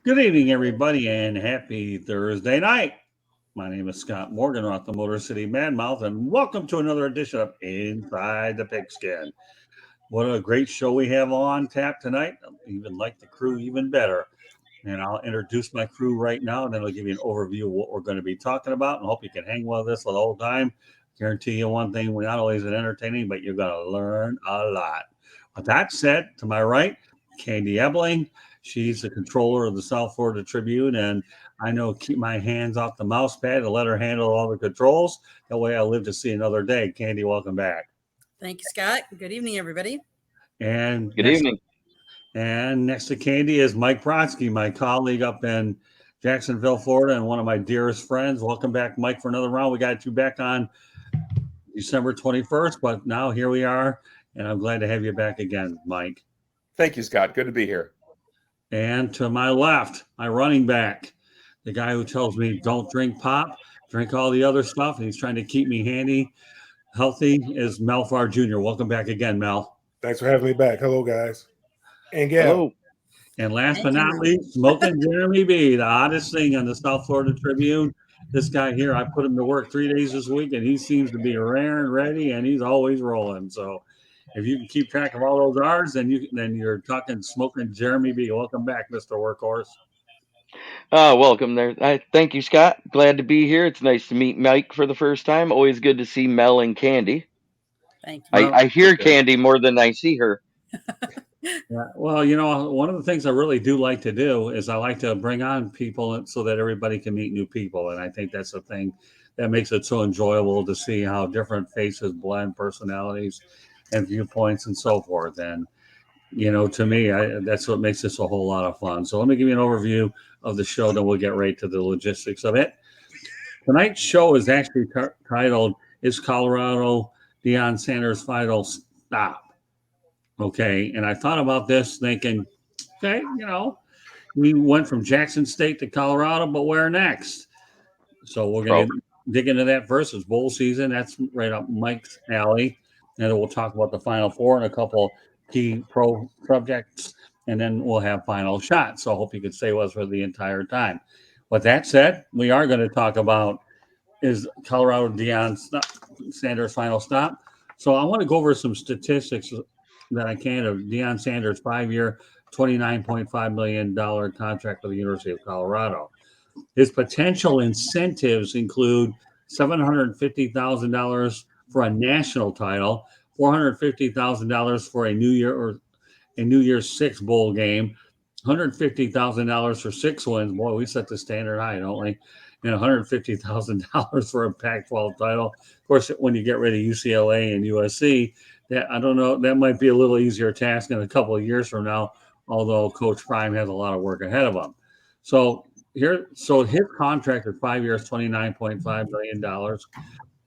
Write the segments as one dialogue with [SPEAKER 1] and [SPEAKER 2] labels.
[SPEAKER 1] Good evening, everybody, and happy Thursday night. My name is Scott Morgan, off the Motor City Madmouth, and welcome to another edition of Inside the Pigskin. What a great show we have on tap tonight. I even like the crew even better. And I'll introduce my crew right now, and then I'll give you an overview of what we're going to be talking about, and hope you can hang with us the whole time. Guarantee you one thing, we're not only is it entertaining, but you're going to learn a lot. With that said, to my right, Candy Ebling. She's the controller of the South Florida Tribune, and I know keep my hands off the mouse pad and let her handle all the controls. That way I live to see another day. Candy, welcome back.
[SPEAKER 2] Thank you, Scott. Good evening, everybody.
[SPEAKER 1] And
[SPEAKER 3] Good evening.
[SPEAKER 1] And next to Candy is Mike Brodsky, my colleague up in Jacksonville, Florida, and one of my dearest friends. Welcome back, Mike, for another round. We got you back on December 21st, but now here we are, and I'm glad to have you back again, Mike.
[SPEAKER 4] Thank you, Scott. Good to be here.
[SPEAKER 1] And to my left, my running back, the guy who tells me don't drink pop, drink all the other stuff, and he's trying to keep me handy, healthy, is Mel Farr Jr. Welcome back again, Mel.
[SPEAKER 5] Thanks for having me back. Hello, guys. And Gail.
[SPEAKER 3] Hello.
[SPEAKER 1] And last but not least, Smoking Jeremy B, the hottest thing on the South Florida Tribune. This guy here, I put him to work 3 days this week, and he seems to be raring, ready, and he's always rolling. So if you can keep track of all those R's, then you're talking Smoking Jeremy B. Welcome back, Mr. Workhorse.
[SPEAKER 3] Welcome there. Thank you, Scott. Glad to be here. It's nice to meet Mike for the first time. Always good to see Mel and Candy.
[SPEAKER 2] Thank you.
[SPEAKER 3] I hear Candy more than I see her.
[SPEAKER 1] Yeah, well, one of the things I really do like to do is I like to bring on people so that everybody can meet new people. And I think that's the thing that makes it so enjoyable to see how different faces blend, personalities and viewpoints and so forth. And, to me, that's what makes this a whole lot of fun. So let me give you an overview of the show, then we'll get right to the logistics of it. Tonight's show is actually titled, Is Colorado Deion Sanders' Final Stop? Okay, and I thought about this thinking, okay, we went from Jackson State to Colorado, but where next? So we're going to dig into that first. It's bowl season. That's right up Mike's alley. And then we'll talk about the Final Four and a couple key pro subjects, and then we'll have final shots. So I hope you could stay with us for the entire time. With that said, we are going to talk about is Colorado Deion Sanders' final stop. So I want to go over some statistics that I can of Deion Sanders' 5-year, $29.5 million contract with the University of Colorado. His potential incentives include $750,000 for a national title, $450,000 for a New Year's Six bowl game, $150,000 for 6 wins. Boy, we set the standard high, don't we? And $150,000 for a Pac-12 title. Of course, when you get rid of UCLA and USC, that I don't know, that might be a little easier task in a couple of years from now, although Coach Prime has a lot of work ahead of him. So his contract is 5 years, $29.5 million,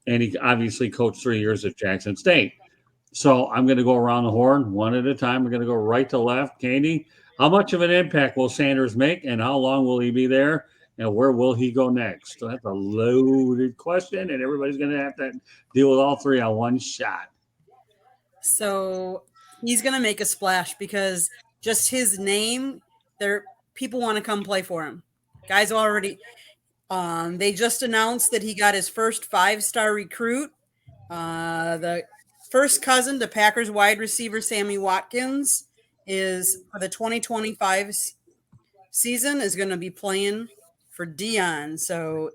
[SPEAKER 1] and he obviously coached 3 years at Jackson State. So I'm going to go around the horn one at a time. We're going to go right to left. Candy, how much of an impact will Sanders make, and how long will he be there, and where will he go next? So that's a loaded question, and everybody's going to have to deal with all three on one shot.
[SPEAKER 2] So he's going to make a splash because just his name, people want to come play for him. Guys already, they just announced that he got his first 5-star recruit. The first cousin to Packers wide receiver Sammy Watkins is for the 2025 season is going to be playing for Deion. So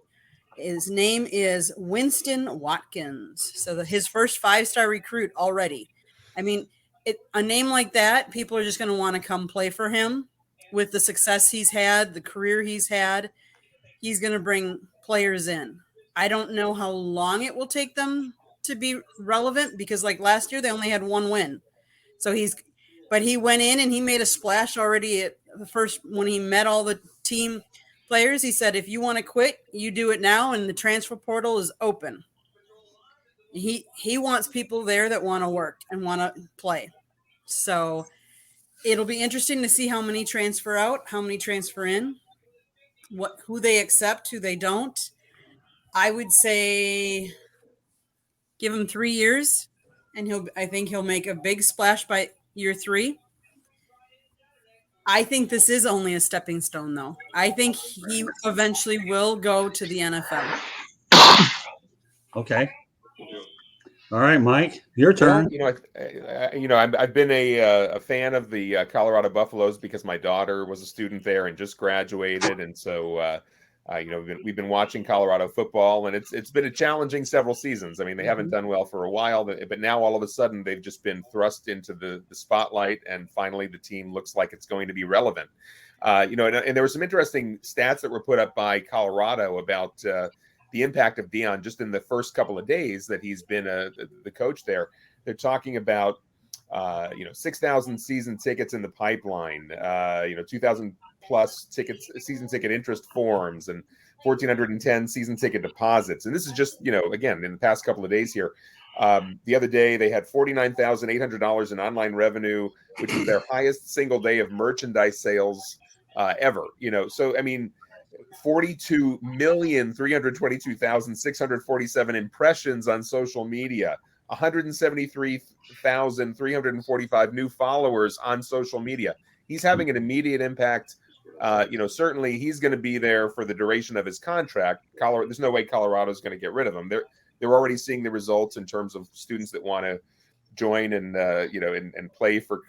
[SPEAKER 2] his name is Winston Watkins. So his first 5-star recruit already. I mean, a name like that, people are just going to want to come play for him. With the success he's had, the career he's had, he's going to bring players in. I don't know how long it will take them to be relevant because like last year, they only had 1 win. So but he went in and he made a splash already at the first, when he met all the team players. He said, if you want to quit, you do it now. And the transfer portal is open. He wants people there that want to work and want to play. So it'll be interesting to see how many transfer out, how many transfer in, who they accept, who they don't. I would say give him 3 years, and I think he'll make a big splash by year 3. I think this is only a stepping stone, though. I think he eventually will go to the NFL.
[SPEAKER 1] Okay. All right, Mike, your turn.
[SPEAKER 4] Well, I've been a fan of the Colorado Buffaloes because my daughter was a student there and just graduated, and so we've been watching Colorado football, and it's been a challenging several seasons. I mean, they haven't done well for a while, but now all of a sudden they've just been thrust into the spotlight, and finally the team looks like it's going to be relevant. And there were some interesting stats that were put up by Colorado about the impact of Deion just in the first couple of days that he's been the coach there. They're talking about 6,000 season tickets in the pipeline, 2,000 plus tickets, season ticket interest forms, and 1,410 season ticket deposits. And this is just, again, in the past couple of days here. The other day they had $49,800 in online revenue, which was their highest single day of merchandise sales ever. So I mean, 42,322,647 impressions on social media, 173,345 new followers on social media. He's having an immediate impact. Certainly he's going to be there for the duration of his contract. There's no way Colorado's going to get rid of him. They're already seeing the results in terms of students that want to join and play for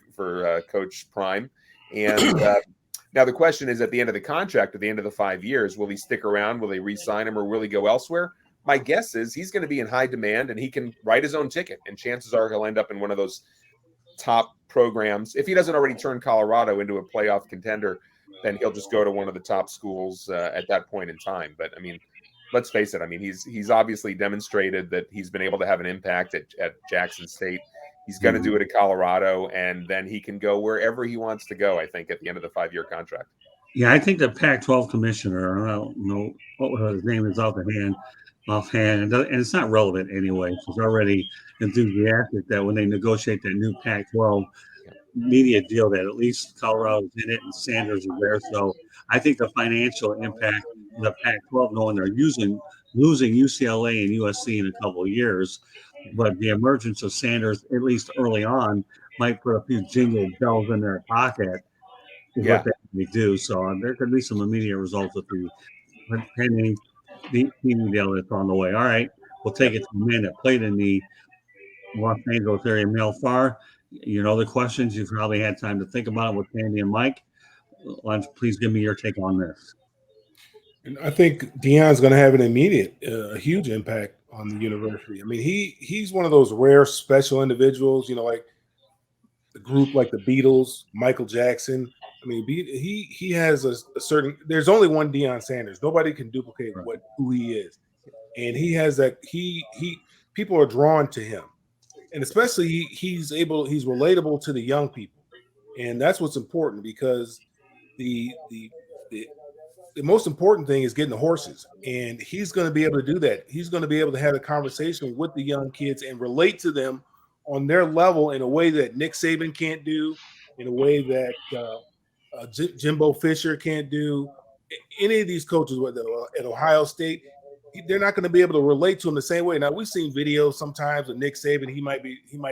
[SPEAKER 4] Coach Prime. And now the question is, at the end of the contract, at the end of the 5 years, will he stick around? Will they re-sign him, or will he go elsewhere? My guess is he's going to be in high demand, and he can write his own ticket. And chances are he'll end up in one of those top programs. If he doesn't already turn Colorado into a playoff contender, then he'll just go to one of the top schools at that point in time. But I mean, let's face it. I mean, he's obviously demonstrated that he's been able to have an impact at Jackson State. He's going to do it at Colorado, and then he can go wherever he wants to go, I think, at the end of the 5-year contract.
[SPEAKER 1] Yeah, I think the Pac-12 commissioner, I don't know what his name is offhand, and it's not relevant anyway. He's already enthusiastic that when they negotiate that new Pac-12 media deal, that at least Colorado's in it and Sanders is there. So I think the financial impact of the Pac-12, knowing they're losing UCLA and USC in a couple of years, but the emergence of Sanders, at least early on, might put a few jingle bells in their pocket. What they do. So there could be some immediate results with the pending the team deal that's on the way. All right, we'll take it to the man that played in the Los Angeles area, Mel Farr. The questions, you've probably had time to think about it with Andy and Mike. Please give me your take on this.
[SPEAKER 5] And I think Deion's going to have an immediate, huge impact on the university. I mean, he's one of those rare, special individuals, like the group like the Beatles, Michael Jackson. I mean, he has a certain. There's only one Deion Sanders. Nobody can duplicate who he is, and he has that. He people are drawn to him, and especially he's relatable to the young people, and that's what's important, because the most important thing is getting the horses, and he's going to be able to do that. He's going to be able to have a conversation with the young kids and relate to them on their level in a way that Nick Saban can't do, in a way that Jimbo Fisher can't do. Any of these coaches at Ohio State, they're not going to be able to relate to him the same way. Now, we've seen videos sometimes of Nick Saban. He might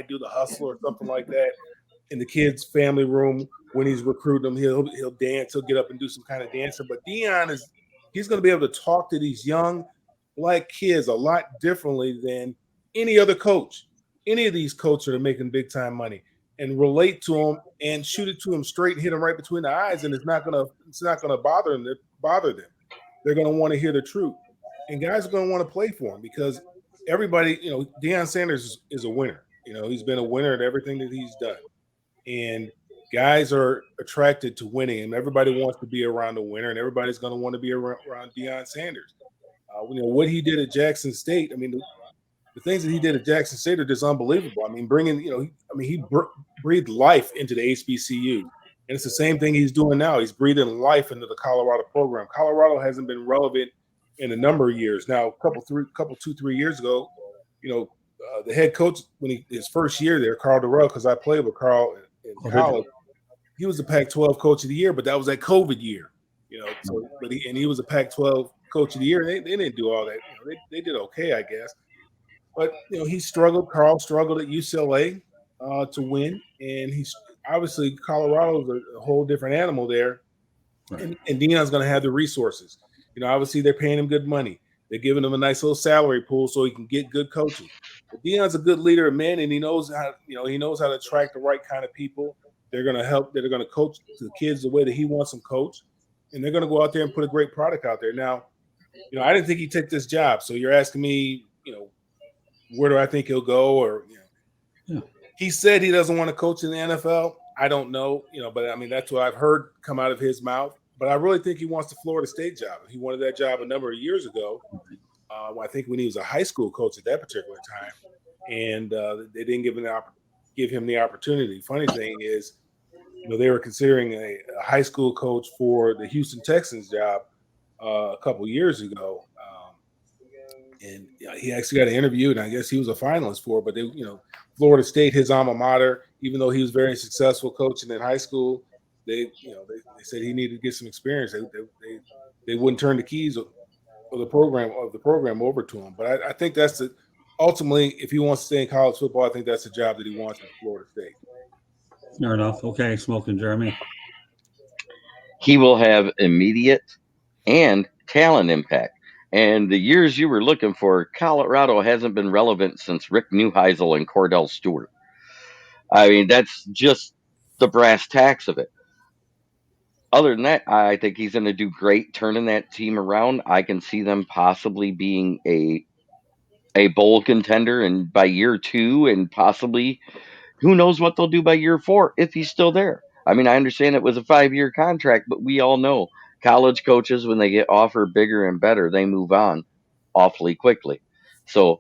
[SPEAKER 5] do the hustle or something like that in the kids' family room when he's recruiting them. He'll dance. He'll get up and do some kind of dancing. But Deion he's going to be able to talk to these young black kids a lot differently than any other coach. Any of these coaches are making big time money, and relate to them and shoot it to them straight and hit them right between the eyes, and it's not gonna bother them. They're gonna want to hear the truth, and guys are gonna want to play for him, because everybody, Deion Sanders is a winner. He's been a winner at everything that he's done, and guys are attracted to winning, and everybody wants to be around a winner, and everybody's gonna want to be around Deion Sanders. What he did at Jackson State. I mean, the things that he did at Jackson State are just unbelievable. I mean, he breathed life into the HBCU, and it's the same thing he's doing now. He's breathing life into the Colorado program. Colorado hasn't been relevant in a number of years now. 2-3 years ago, the head coach, when his first year there, Carl Durrell, because I played with Carl in college, he was the Pac-12 coach of the year, but that was that COVID year, So, he was a Pac-12 coach of the year. They didn't do all that. They did okay, I guess. But Carl struggled at UCLA to win, and obviously Colorado's a whole different animal there,
[SPEAKER 1] Right.
[SPEAKER 5] and Deion's going to have the resources. Obviously they're paying him good money. They're giving him a nice little salary pool so he can get good coaching. But Deion's a good leader of men, and he knows how to attract the right kind of people. They're going to help. They're going to coach the kids the way that he wants them coached, and they're going to go out there and put a great product out there. Now, I didn't think he'd take this job. So you're asking me, where do I think he'll go? Or, he said he doesn't want to coach in the NFL. I don't know, but I mean, that's what I've heard come out of his mouth. But I really think he wants the Florida State job. He wanted that job a number of years ago. I think when he was a high school coach at that particular time, and they didn't give him the opportunity. Funny thing is, they were considering a high school coach for the Houston Texans job a couple years ago, and he actually got an interview, and I guess he was a finalist for it. But Florida State, his alma mater, even though he was very successful coaching in high school, they said he needed to get some experience. They wouldn't turn the keys of the program over to him. But I think that's ultimately, if he wants to stay in college football, I think that's the job that he wants at Florida State.
[SPEAKER 1] Fair enough. Okay, Smoking Jeremy.
[SPEAKER 3] He will have immediate and talent impact. And the years you were looking for, Colorado hasn't been relevant since Rick Neuheisel and Cordell Stewart. I mean, that's just the brass tacks of it. Other than that, I think he's going to do great turning that team around. I can see them possibly being a bowl contender and by year 2, and possibly who knows what they'll do by year 4 if he's still there. I mean, I understand it was a 5-year contract, but we all know college coaches, when they get offered bigger and better, they move on awfully quickly. So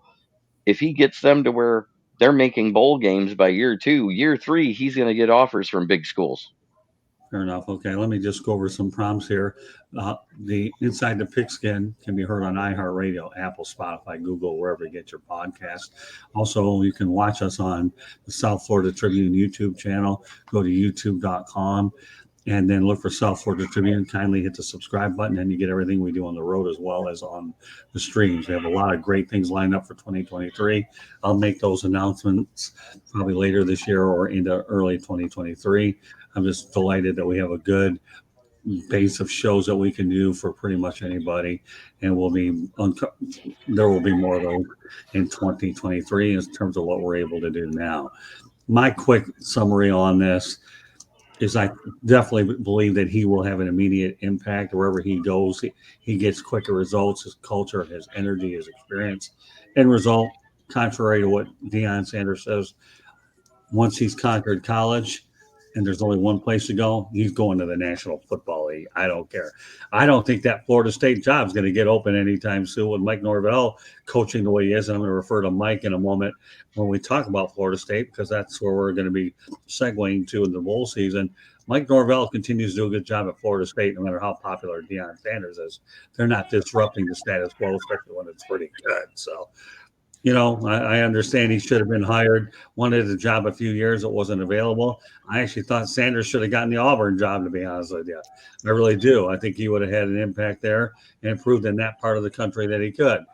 [SPEAKER 3] if he gets them to where they're making bowl games by year 2, year 3, he's going to get offers from big schools.
[SPEAKER 1] Fair enough. Okay, let me just go over some prompts here. The Inside the Pigskin can be heard on iHeartRadio, Apple, Spotify, Google, wherever you get your podcast. Also, you can watch us on the South Florida Tribune YouTube channel. Go to youtube.com and then look for South Florida Tribune. Kindly hit the subscribe button, and you get everything we do on the road as well as on the streams. We have a lot of great things lined up for 2023. I'll make those announcements probably later this year or into early 2023. I'm just delighted that we have a good base of shows that we can do for pretty much anybody, and there will be more of those in 2023 in terms of what we're able to do now. My quick summary on this is I definitely believe that he will have an immediate impact wherever he goes. He gets quicker results, his culture, his energy, his experience. End result, contrary to what Deion Sanders says, once he's conquered college and there's only one place to go, he's going to the National Football League. I don't care. I don't think that Florida State job is going to get open anytime soon with Mike Norvell coaching the way he is. And I'm going to refer to Mike in a moment when we talk about Florida State, because that's where we're going to be segueing to in the bowl season. Mike Norvell continues to do a good job at Florida State, no matter how popular Deion Sanders is. They're not disrupting the status quo, especially when it's pretty good. So, I understand he should have been hired, wanted a job a few years. It wasn't available. I actually thought Sanders should have gotten the Auburn job, to be honest with you. I really do. I think he would have had an impact there and proved in that part of the country that he could.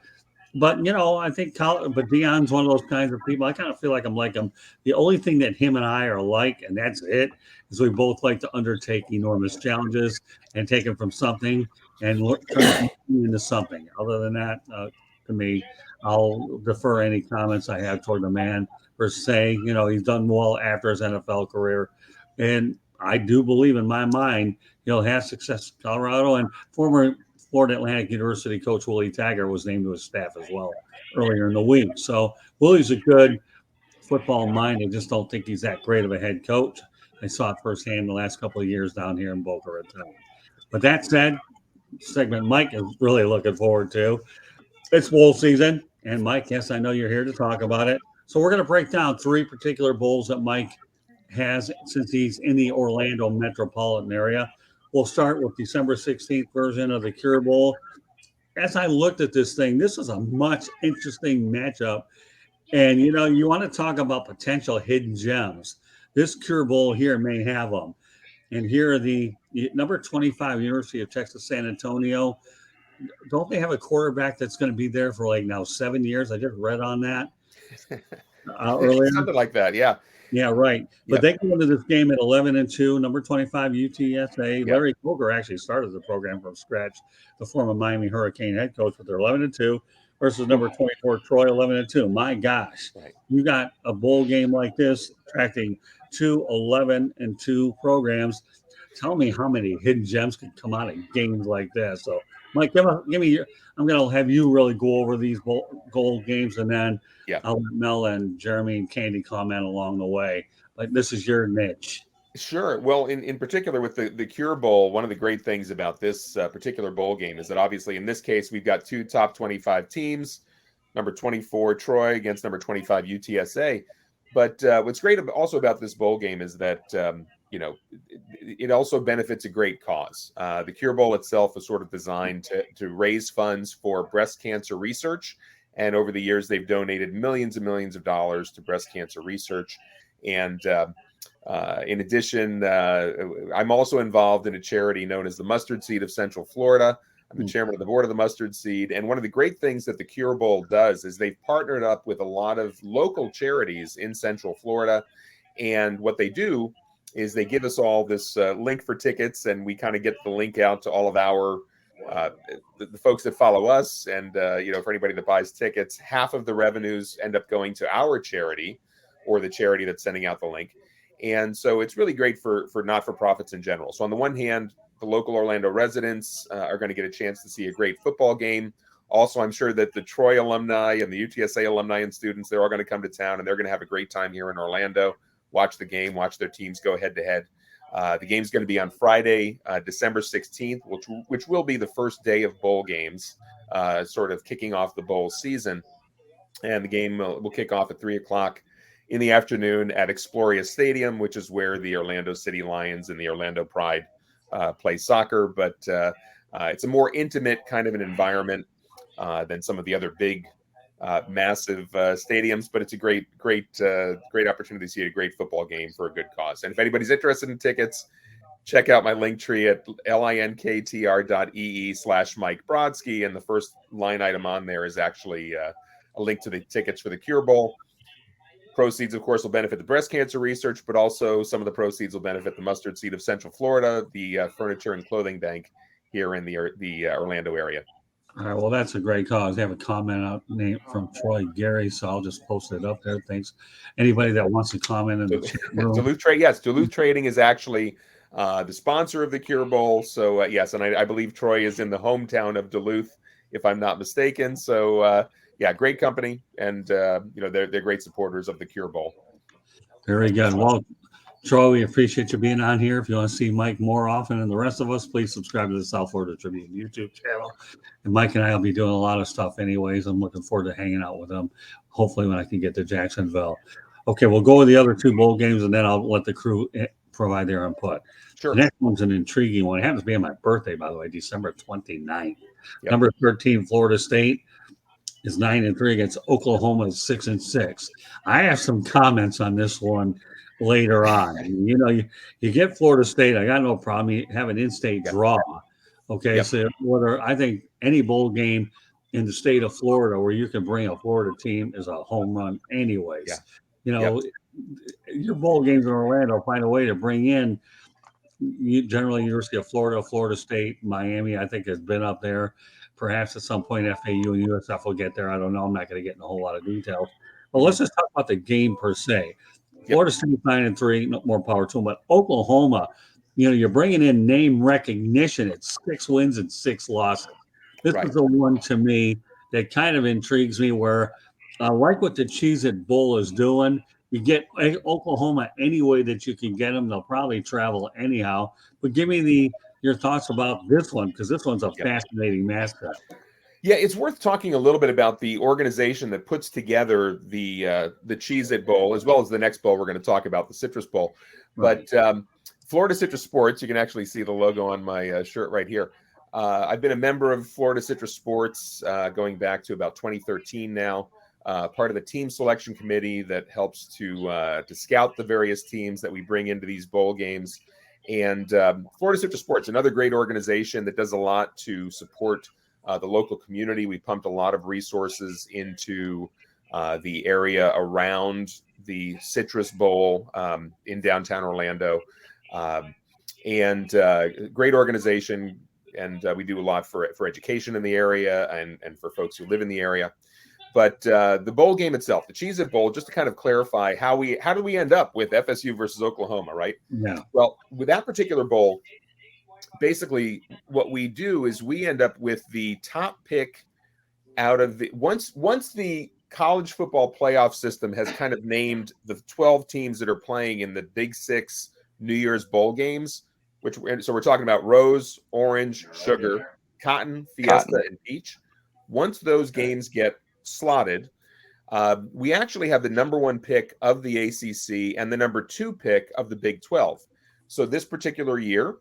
[SPEAKER 1] But, I think Deion's one of those kinds of people. I kind of feel like I'm like him. The only thing that him and I are alike, and that's it, is we both like to undertake enormous challenges and take them from something and turn them into something. Other than that, to me, I'll defer any comments I have toward the man for saying, he's done well after his NFL career. And I do believe in my mind he'll have success in Colorado. And former Florida Atlantic University coach Willie Taggart was named to his staff as well earlier in the week. So Willie's a good football mind. I just don't think he's that great of a head coach. I saw it firsthand the last couple of years down here in Boca Raton. But that said, segment Mike is really looking forward to. It's bowl season, and Mike, yes, I know you're here to talk about it. So we're going to break down 3 particular bowls that Mike has since he's in the Orlando metropolitan area. We'll start with December 16th version of the Cure Bowl. As I looked at this thing, this is a much interesting matchup. And, you want to talk about potential hidden gems. This Cure Bowl here may have them. And here are the number 25, University of Texas San Antonio. Don't they have a quarterback that's going to be there for now 7 years? I just read on that earlier.
[SPEAKER 4] Something like that, yeah.
[SPEAKER 1] Yeah, right. But they go into this game at 11-2. Number 25 UTSA.
[SPEAKER 4] Yep.
[SPEAKER 1] Larry Koger actually started the program from scratch, the former Miami Hurricane head coach. But they're 11-2 versus number 24 Troy 11-2. My gosh, you got a bowl game like this attracting two 11-2 programs. Tell me how many hidden gems can come out of games like this. So, Mike, give me your. I'm going to have you really go over these gold games, and then I'll let Mel and Jeremy and Candy comment along the way. Like, this is your niche.
[SPEAKER 4] Sure. Well, in particular with the Cure Bowl, one of the great things about this particular bowl game is that obviously in this case we've got two top 25 teams, number 24 Troy against number 25 UTSA. But what's great also about this bowl game is that it also benefits a great cause. The Cure Bowl itself is sort of designed to raise funds for breast cancer research. And over the years, they've donated millions and millions of dollars to breast cancer research. And in addition, I'm also involved in a charity known as the Mustard Seed of Central Florida. I'm the chairman of the board of the Mustard Seed. And one of the great things that the Cure Bowl does is they've partnered up with a lot of local charities in Central Florida. And what they do is they give us all this link for tickets, and we kind of get the link out to all of our the folks that follow us. And, for anybody that buys tickets, half of the revenues end up going to our charity or the charity that's sending out the link. And so it's really great for not-for-profits in general. So on the one hand, the local Orlando residents are going to get a chance to see a great football game. Also, I'm sure that the Troy alumni and the UTSA alumni and students, they're all going to come to town, and they're going to have a great time here in Orlando, watch the game, watch their teams go head-to-head. The game's going to be on Friday, December 16th, which will be the first day of bowl games, sort of kicking off the bowl season. And the game will kick off at 3 o'clock in the afternoon at Exploria Stadium, which is where the Orlando City Lions and the Orlando Pride play soccer. But it's a more intimate kind of an environment than some of the other big, massive stadiums. But it's a great opportunity to see a great football game for a good cause. And if anybody's interested in tickets, check out my link tree at linktr.ee/Mike Brodsky. And the first line item on there is actually a link to the tickets for the Cure Bowl. Proceeds, of course, will benefit the breast cancer research, but also some of the proceeds will benefit the Mustard Seed of Central Florida, the Furniture and Clothing Bank here in the Orlando area.
[SPEAKER 1] All right, well, that's a great cause. I have a comment out from Troy Gary, so I'll just post it up there. Thanks. Anybody that wants to comment in the chat room.
[SPEAKER 4] Duluth Trading is actually the sponsor of the Cure Bowl. So, yes, and I believe Troy is in the hometown of Duluth, if I'm not mistaken. So, great company, and they're great supporters of the Cure Bowl.
[SPEAKER 1] Very good. Well, Troy, we appreciate you being on here. If you want to see Mike more often and the rest of us, please subscribe to the South Florida Tribune YouTube channel. And Mike and I will be doing a lot of stuff anyways. I'm looking forward to hanging out with them, hopefully when I can get to Jacksonville. Okay, we'll go with the other two bowl games, and then I'll let the crew provide their input.
[SPEAKER 4] Sure.
[SPEAKER 1] The next one's an intriguing one. It happens to be on my birthday, by the way, December 29th.
[SPEAKER 4] Yep.
[SPEAKER 1] Number 13, Florida State is 9-3 against Oklahoma 6-6. I have some comments on this one later on. You get Florida State. I got no problem. You have an in-state draw. Okay, so I think any bowl game in the state of Florida where you can bring a Florida team is a home run anyways. Your bowl games in Orlando find a way to bring in generally University of Florida, Florida State, Miami, I think has been up there. Perhaps at some point FAU and USF will get there. I don't know. I'm not going to get in a whole lot of details. But let's just talk about the game per se. Florida State 9-3, no more power to them. But Oklahoma, you're bringing in name recognition. It's 6 wins and 6 losses. This is the one to me that kind of intrigues me where I like what the Cheez-It Bowl is doing. You get Oklahoma any way that you can get them. They'll probably travel anyhow. But give me your thoughts about this one, because this one's a fascinating mascot.
[SPEAKER 4] Yeah, it's worth talking a little bit about the organization that puts together the Cheez-It Bowl, as well as the next bowl we're going to talk about, the Citrus Bowl. Right. But Florida Citrus Sports, you can actually see the logo on my shirt right here. I've been a member of Florida Citrus Sports going back to about 2013 now. Part of the team selection committee that helps to scout the various teams that we bring into these bowl games. And Florida Citrus Sports, another great organization that does a lot to support the local community. We pumped a lot of resources into the area around the Citrus Bowl in downtown Orlando, and great organization. And we do a lot for education in the area and for folks who live in the area. But the bowl game itself, the Cheez-It Bowl, just to kind of clarify how do we end up with FSU versus Oklahoma, right?
[SPEAKER 1] Yeah.
[SPEAKER 4] Well, with that particular bowl, basically what we do is we end up with the top pick out of the once the college football playoff system has kind of named the 12 teams that are playing in the Big Six New Year's bowl games, so we're talking about Rose, Orange, Sugar, Cotton, Fiesta, and Peach. Once those games get slotted, we actually have the number 1 pick of the ACC and the number 2 pick of the Big 12. So this particular year,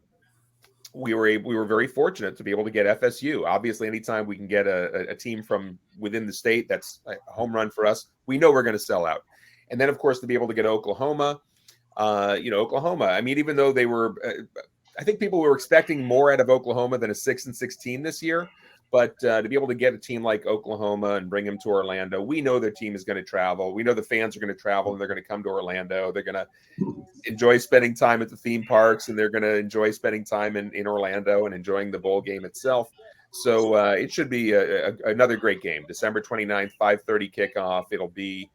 [SPEAKER 4] we were very fortunate to be able to get FSU. Obviously, anytime we can get a team from within the state, that's a home run for us. We know we're going to sell out. And then, of course, to be able to get Oklahoma, Oklahoma. I mean, even though they were, I think people were expecting more out of Oklahoma than a 6-16 this year. But to be able to get a team like Oklahoma and bring them to Orlando, we know their team is going to travel. We know the fans are going to travel and they're going to come to Orlando. They're going to enjoy spending time at the theme parks, and they're going to enjoy spending time in Orlando and enjoying the bowl game itself. So it should be another great game. December 29th, 5:30 kickoff. It'll be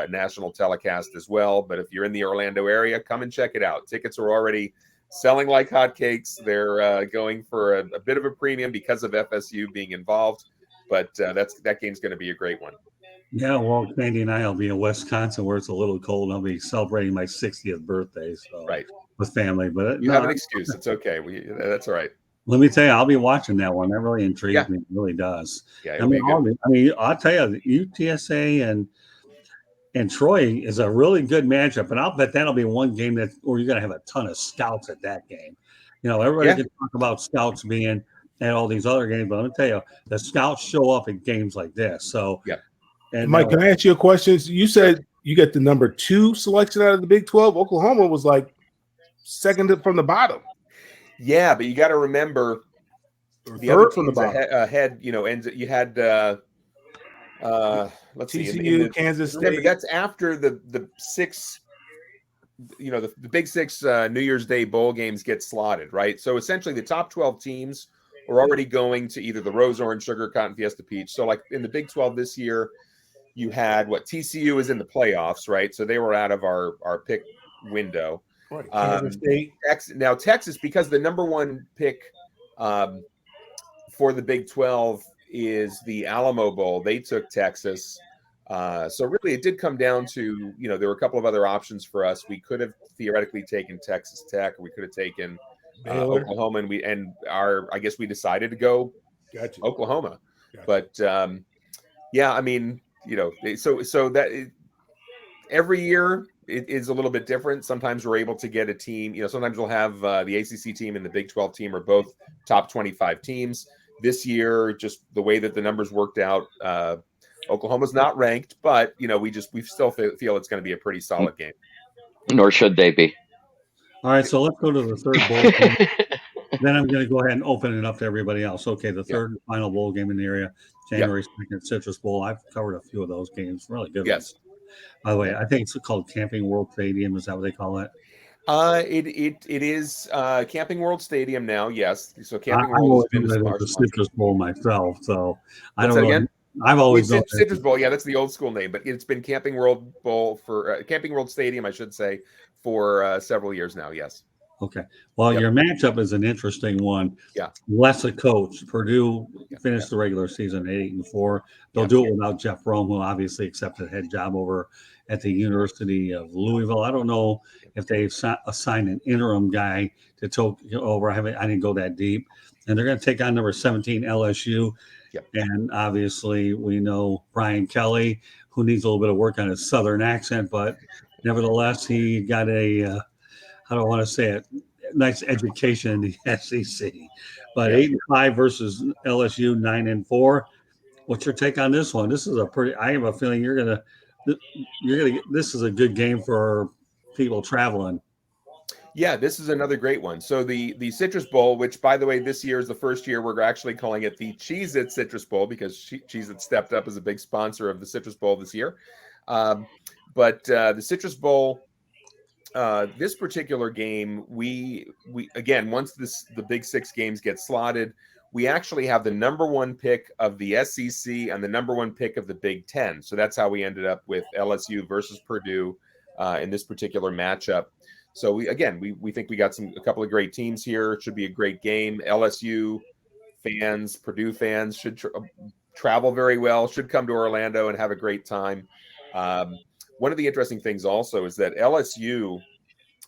[SPEAKER 4] national telecast as well. But if you're in the Orlando area, come and check it out. Tickets are already selling like hotcakes. They're going for a bit of a premium because of FSU being involved, but that game's going to be a great one.
[SPEAKER 1] Yeah, well, Sandy and I will be in Wisconsin where it's a little cold. I'll be celebrating my 60th birthday, so
[SPEAKER 4] right,
[SPEAKER 1] with family. But
[SPEAKER 4] you have an excuse. It's okay. That's all right.
[SPEAKER 1] Let me tell you, I'll be watching that one. That really intrigues me. It really does.
[SPEAKER 4] Yeah,
[SPEAKER 1] I'll tell you, UTSA and Troy is a really good matchup, and I'll bet that'll be one game where you're going to have a ton of scouts at that game. Everybody can talk about scouts being at all these other games, but let me tell you, the scouts show up at games like this. So,
[SPEAKER 5] and Mike, can I ask you a question? You said you get the number 2 selection out of the Big 12. Oklahoma was like second from the bottom.
[SPEAKER 4] Yeah, but you got to remember the other from the bottom ahead. And you had. Let's
[SPEAKER 5] TCU,
[SPEAKER 4] see.
[SPEAKER 5] Kansas State.
[SPEAKER 4] Remember, that's after the 6. The Big 6 New Year's Day bowl games get slotted, right? So essentially, the top 12 teams are already going to either the Rose, Orange, Sugar, Cotton, Fiesta, Peach. So, like in the Big 12 this year, you had TCU is in the playoffs, right? So they were out of our pick window.
[SPEAKER 5] Right. Kansas State.
[SPEAKER 4] Now Texas, because the number 1 pick for the Big 12 is the Alamo Bowl. They took Texas. So really it did come down to, there were a couple of other options for us. We could have theoretically taken Texas Tech, or we could have taken Oklahoma, and I guess we decided to go Oklahoma. But I mean, so that every year it is a little bit different. Sometimes we're able to get a team, sometimes we'll have the ACC team and the Big 12 team are both top 25 teams. This year, just the way that the numbers worked out, Oklahoma's not ranked, but we still feel it's going to be a pretty solid game.
[SPEAKER 3] Nor should they be.
[SPEAKER 1] All right, so let's go to the third bowl game. Then I'm going to go ahead and open it up to everybody else. Okay, the third and final bowl game in the area, January 2nd, Citrus Bowl. I've covered a few of those games, really good ones. By the way, I think it's called Camping World Stadium. Is that what they call it?
[SPEAKER 4] It is Camping World Stadium now. Yes, so Camping World has been
[SPEAKER 1] the Citrus Bowl myself. So I
[SPEAKER 4] don't
[SPEAKER 1] know.
[SPEAKER 4] Again?
[SPEAKER 1] I've always known
[SPEAKER 4] Citrus Bowl. Yeah, that's the old school name, but it's been Camping World Bowl for Camping World Stadium, I should say, for several years now. Yes.
[SPEAKER 1] Okay. Well, your matchup is an interesting one.
[SPEAKER 4] Yeah.
[SPEAKER 1] Less a coach. Purdue finished the regular season 8-4. They'll do it without Jeff Rome, who obviously accepted a head job over at the University of Louisville. I don't know if they've assigned an interim guy to take over. I didn't go that deep. And they're going to take on number 17 LSU.
[SPEAKER 4] Yep.
[SPEAKER 1] And obviously we know Brian Kelly, who needs a little bit of work on his Southern accent, but nevertheless, he got I don't want to say it, nice education in the SEC. But 8-5 versus LSU 9-4. What's your take on this one? This is I have a feeling you're gonna get, this is a good game for people traveling.
[SPEAKER 4] Yeah, this is another great one. So the Citrus Bowl, which by the way, this year is the first year we're actually calling it the Cheez-It Citrus Bowl because Cheez-It stepped up as a big sponsor of the Citrus Bowl this year. But the Citrus Bowl, this particular game, we again, once the Big Six games get slotted, we actually have the number one pick of the SEC and the number one pick of the Big Ten. So that's how we ended up with LSU versus Purdue in this particular matchup. So we think we got a couple of great teams here. It should be a great game. LSU fans, Purdue fans should travel very well, should come to Orlando and have a great time. One of the interesting things also is that LSU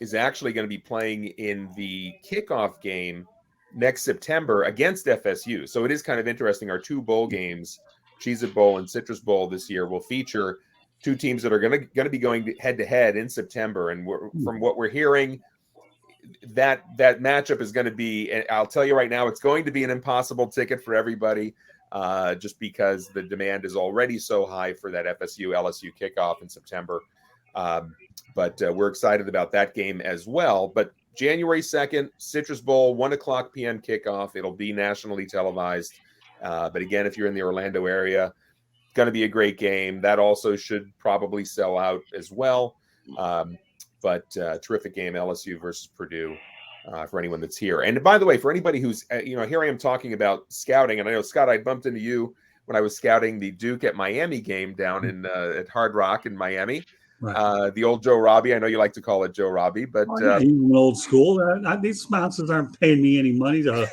[SPEAKER 4] is actually going to be playing in the kickoff game next September against FSU. So it is kind of interesting. Our two bowl games, Cheez-It Bowl and Citrus Bowl this year, will feature two teams that are going to be going head to head in September. And from what we're hearing, that matchup is going to be, and I'll tell you right now, it's going to be an impossible ticket for everybody, just because the demand is already so high for that FSU LSU kickoff in September. But we're excited about that game as well. But January 2nd, Citrus Bowl, 1:00 p.m. kickoff. It'll be nationally televised. But again, if you're in the Orlando area, it's going to be a great game. That also should probably sell out as well. But terrific game, LSU versus Purdue, for anyone that's here. And by the way, for anybody who's, here I am talking about scouting. And I know, Scott, I bumped into you when I was scouting the Duke at Miami game down in at Hard Rock in Miami. Right. The old Joe Robbie. I know you like to call it Joe Robbie, but
[SPEAKER 1] even old school. These sponsors aren't paying me any money to.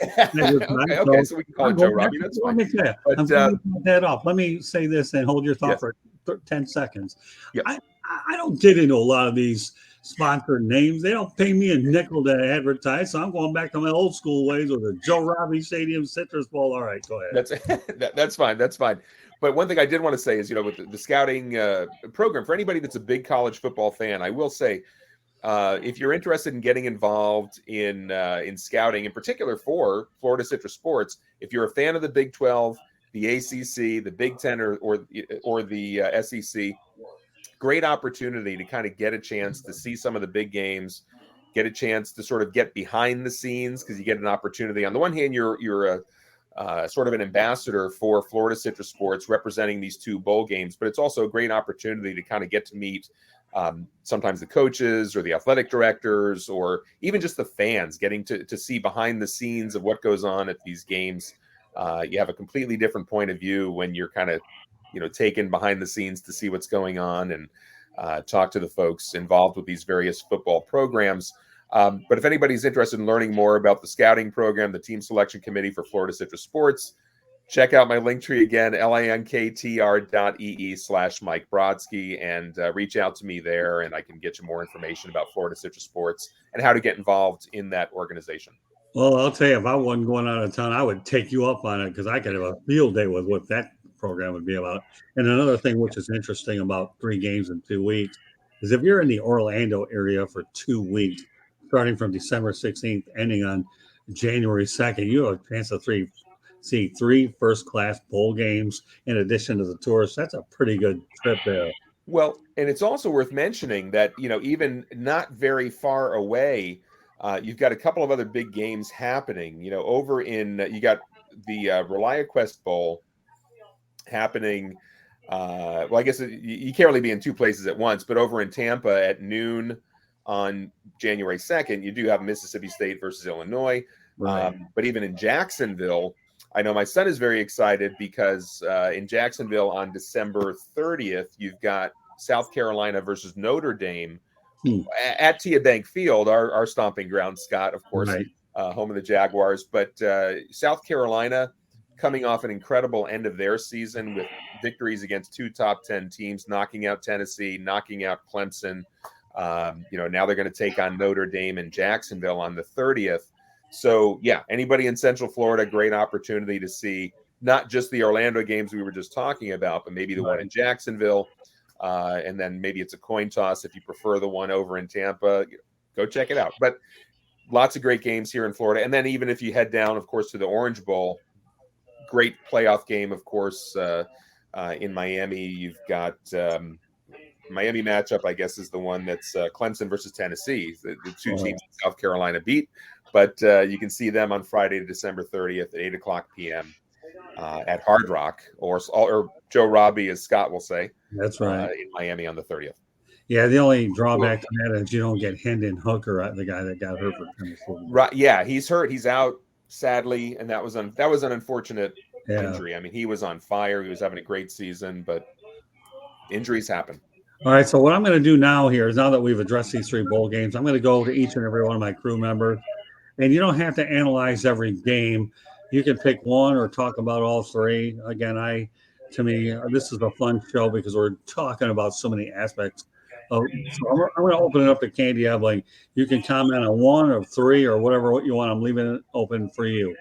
[SPEAKER 4] okay, so we can call it Joe Robbie. That's fine.
[SPEAKER 1] Let me tell you, I'm going to put that off. Let me say this and hold your thought for 10 seconds. Yep. I don't get into a lot of these sponsored names. They don't pay me a nickel to advertise, so I'm going back to my old school ways with the Joe Robbie Stadium Citrus Bowl. All right, go ahead.
[SPEAKER 4] That's fine. That's fine. But one thing I did want to say is, with the scouting program, for anybody that's a big college football fan, I will say, if you're interested in getting involved in scouting, in particular for Florida Citrus Sports, if you're a fan of the Big 12, the ACC, the Big 10, or the SEC, great opportunity to kind of get a chance to see some of the big games, get a chance to sort of get behind the scenes, because you get an opportunity. On the one hand, you're a sort of an ambassador for Florida Citrus Sports representing these two bowl games, but it's also a great opportunity to kind of get to meet sometimes the coaches or the athletic directors, or even just the fans, getting to see behind the scenes of what goes on at these games. You have a completely different point of view when you're kind of, taken behind the scenes to see what's going on and talk to the folks involved with these various football programs. But if anybody's interested in learning more about the scouting program, the team selection committee for Florida Citrus Sports, check out my link tree again, linktr.ee/Mike Brodsky, and reach out to me there, and I can get you more information about Florida Citrus Sports and how to get involved in that organization.
[SPEAKER 1] Well, I'll tell you, if I wasn't going out of town, I would take you up on it, because I could have a field day with what that program would be about. And another thing which is interesting about 3 games in 2 weeks is if you're in the Orlando area for 2 weeks, starting from December 16th, ending on January 2nd, you have a chance to see 3 first-class bowl games in addition to the tourists. That's a pretty good trip there.
[SPEAKER 4] Well, and it's also worth mentioning that, even not very far away, you've got a couple of other big games happening. Over in, you got the ReliaQuest Bowl happening. Well, I guess you can't really be in 2 places at once, but over in Tampa at noon on January 2nd, you do have Mississippi State versus Illinois. Right. But even in Jacksonville, I know my son is very excited because in Jacksonville on December 30th, you've got South Carolina versus Notre Dame at TIAA Bank Field, our stomping ground, Scott, of course, right. Home of the Jaguars. But South Carolina coming off an incredible end of their season with victories against 2 top 10 teams, knocking out Tennessee, knocking out Clemson. Now they're going to take on Notre Dame in Jacksonville on the 30th. So, yeah, anybody in Central Florida, great opportunity to see not just the Orlando games we were just talking about, but maybe the one in Jacksonville. And then maybe it's a coin toss if you prefer the one over in Tampa. Go check it out. But lots of great games here in Florida. And then even if you head down, of course, to the Orange Bowl, great playoff game, of course, in Miami. You've got Miami matchup, I guess, is the one that's Clemson versus Tennessee, the 2 teams South Carolina beat. But you can see them on Friday, December 30th at 8:00 p.m. At Hard Rock, or Joe Robbie, as Scott will say.
[SPEAKER 1] That's right.
[SPEAKER 4] In Miami on the 30th.
[SPEAKER 1] Yeah, the only drawback to that is you don't get Hendon Hooker, the guy that got hurt for Tennessee.
[SPEAKER 4] Right? Yeah, he's hurt. He's out sadly, and that was an unfortunate injury. I mean, he was on fire. He was having a great season, but injuries happen.
[SPEAKER 1] All right, so what I'm going to do now here is, now that we've addressed these 3 bowl games, I'm going to go to each and every one of my crew members, and you don't have to analyze every game. You can pick one or talk about all 3. Again, to me, this is a fun show because we're talking about so many aspects. So I'm going to open it up to Candy Ebling. You can comment on 1 or 3 or whatever you want. I'm leaving it open for you.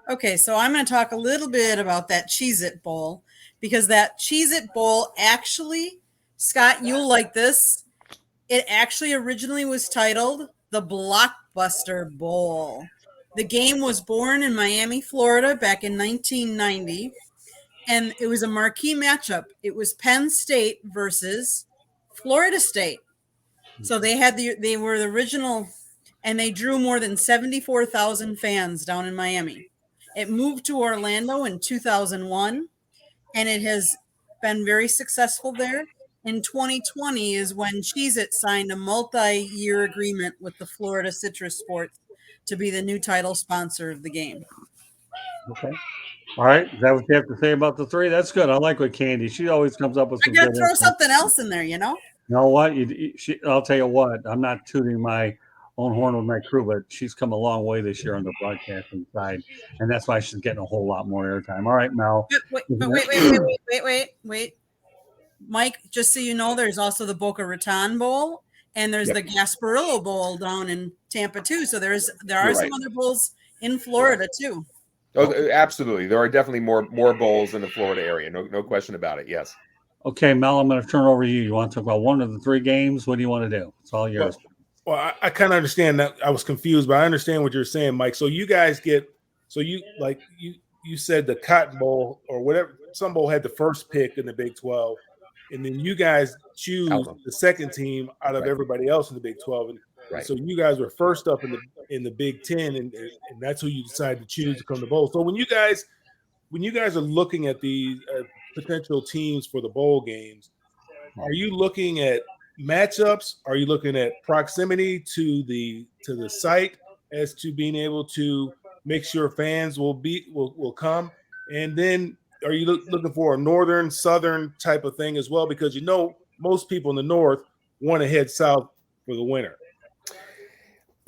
[SPEAKER 2] Okay, so I'm going to talk a little bit about that Cheez-It Bowl, because that Cheez-It Bowl actually, Scott, you'll like this. It actually originally was titled the Blockbuster Bowl. The game was born in Miami, Florida back in 1990, and it was a marquee matchup. It was Penn State versus Florida State. So they were the original, and they drew more than 74,000 fans down in Miami. It moved to Orlando in 2001, and it has been very successful there. In 2020 is when Cheez-It signed a multi-year agreement with the Florida Citrus Sports to be the new title sponsor of the game.
[SPEAKER 1] Okay. All right. Is that what you have to say about the 3? That's good. I like what Candy. She always comes up with some
[SPEAKER 2] I got to
[SPEAKER 1] good
[SPEAKER 2] throw
[SPEAKER 1] info.
[SPEAKER 2] something else in there, you know?
[SPEAKER 1] You know what? I'll tell you what. I'm not tooting my own horn with my crew, but she's come a long way this year on the broadcasting side, and that's why she's getting a whole lot more airtime. All right, Mel.
[SPEAKER 2] Wait. Mike, just so you know, there's also the Boca Raton Bowl, and there's the Gasparillo Bowl down in Tampa too. So there are some other bowls in Florida too.
[SPEAKER 4] Oh, absolutely. There are definitely more bowls in the Florida area. No question about it. Yes.
[SPEAKER 1] Okay, Mel, I'm going to turn it over to you. You want to talk about 1 of the 3 games? What do you want to do? It's all yours.
[SPEAKER 5] Well, I kind of understand that. I was confused, but I understand what you're saying, Mike. So you guys you said the Cotton Bowl or whatever, some bowl had the first pick in the Big 12, and then you guys choose the second team out of everybody else in the Big 12, and so you guys were first up in the Big 10, and that's who you decided to choose to come to bowl. So when you guys are looking at the potential teams for the bowl games, are you looking at matchups? Are you looking at proximity to the site as to being able to make sure fans will come? And then are you looking for a northern, southern type of thing as well? Because most people in the north want to head south for the winter.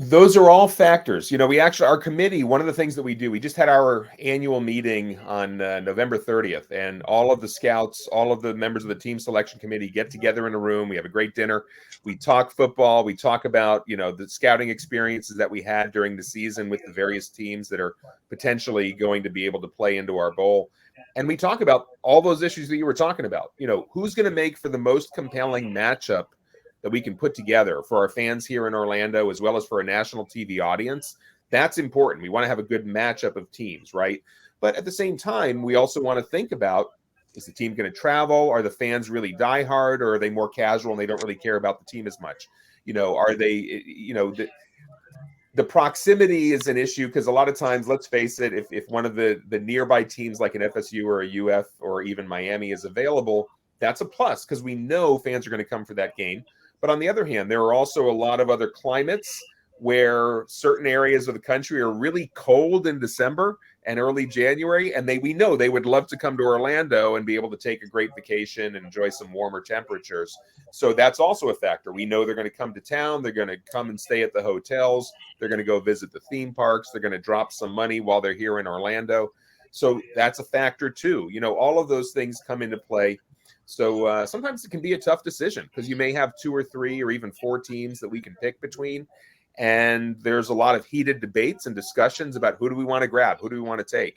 [SPEAKER 4] Those are all factors. We actually, our committee, one of the things that we do, we just had our annual meeting on November 30th, and all of the scouts, all of the members of the team selection committee get together in a room. We have a great dinner. We talk football. We talk about, the scouting experiences that we had during the season with the various teams that are potentially going to be able to play into our bowl. And we talk about all those issues that you were talking about. Who's going to make for the most compelling matchup that we can put together for our fans here in Orlando, as well as for a national TV audience. That's important. We want to have a good matchup of teams, right? But at the same time, we also want to think about, is the team going to travel? Are the fans really diehard, or are they more casual and they don't really care about the team as much? Are they, the proximity is an issue, because a lot of times, let's face it, if one of the nearby teams like an FSU or a UF or even Miami is available, that's a plus, because we know fans are going to come for that game. But on the other hand, there are also a lot of other climates where certain areas of the country are really cold in December and early January, and we know they would love to come to Orlando and be able to take a great vacation and enjoy some warmer temperatures. So that's also a factor. We know they're going to come to town. They're going to come and stay at the hotels. They're going to go visit the theme parks. They're going to drop some money while they're here in Orlando. So that's a factor too. All of those things come into play. So sometimes it can be a tough decision, because you may have 2 or 3 or even 4 teams that we can pick between. And there's a lot of heated debates and discussions about who do we want to grab? Who do we want to take?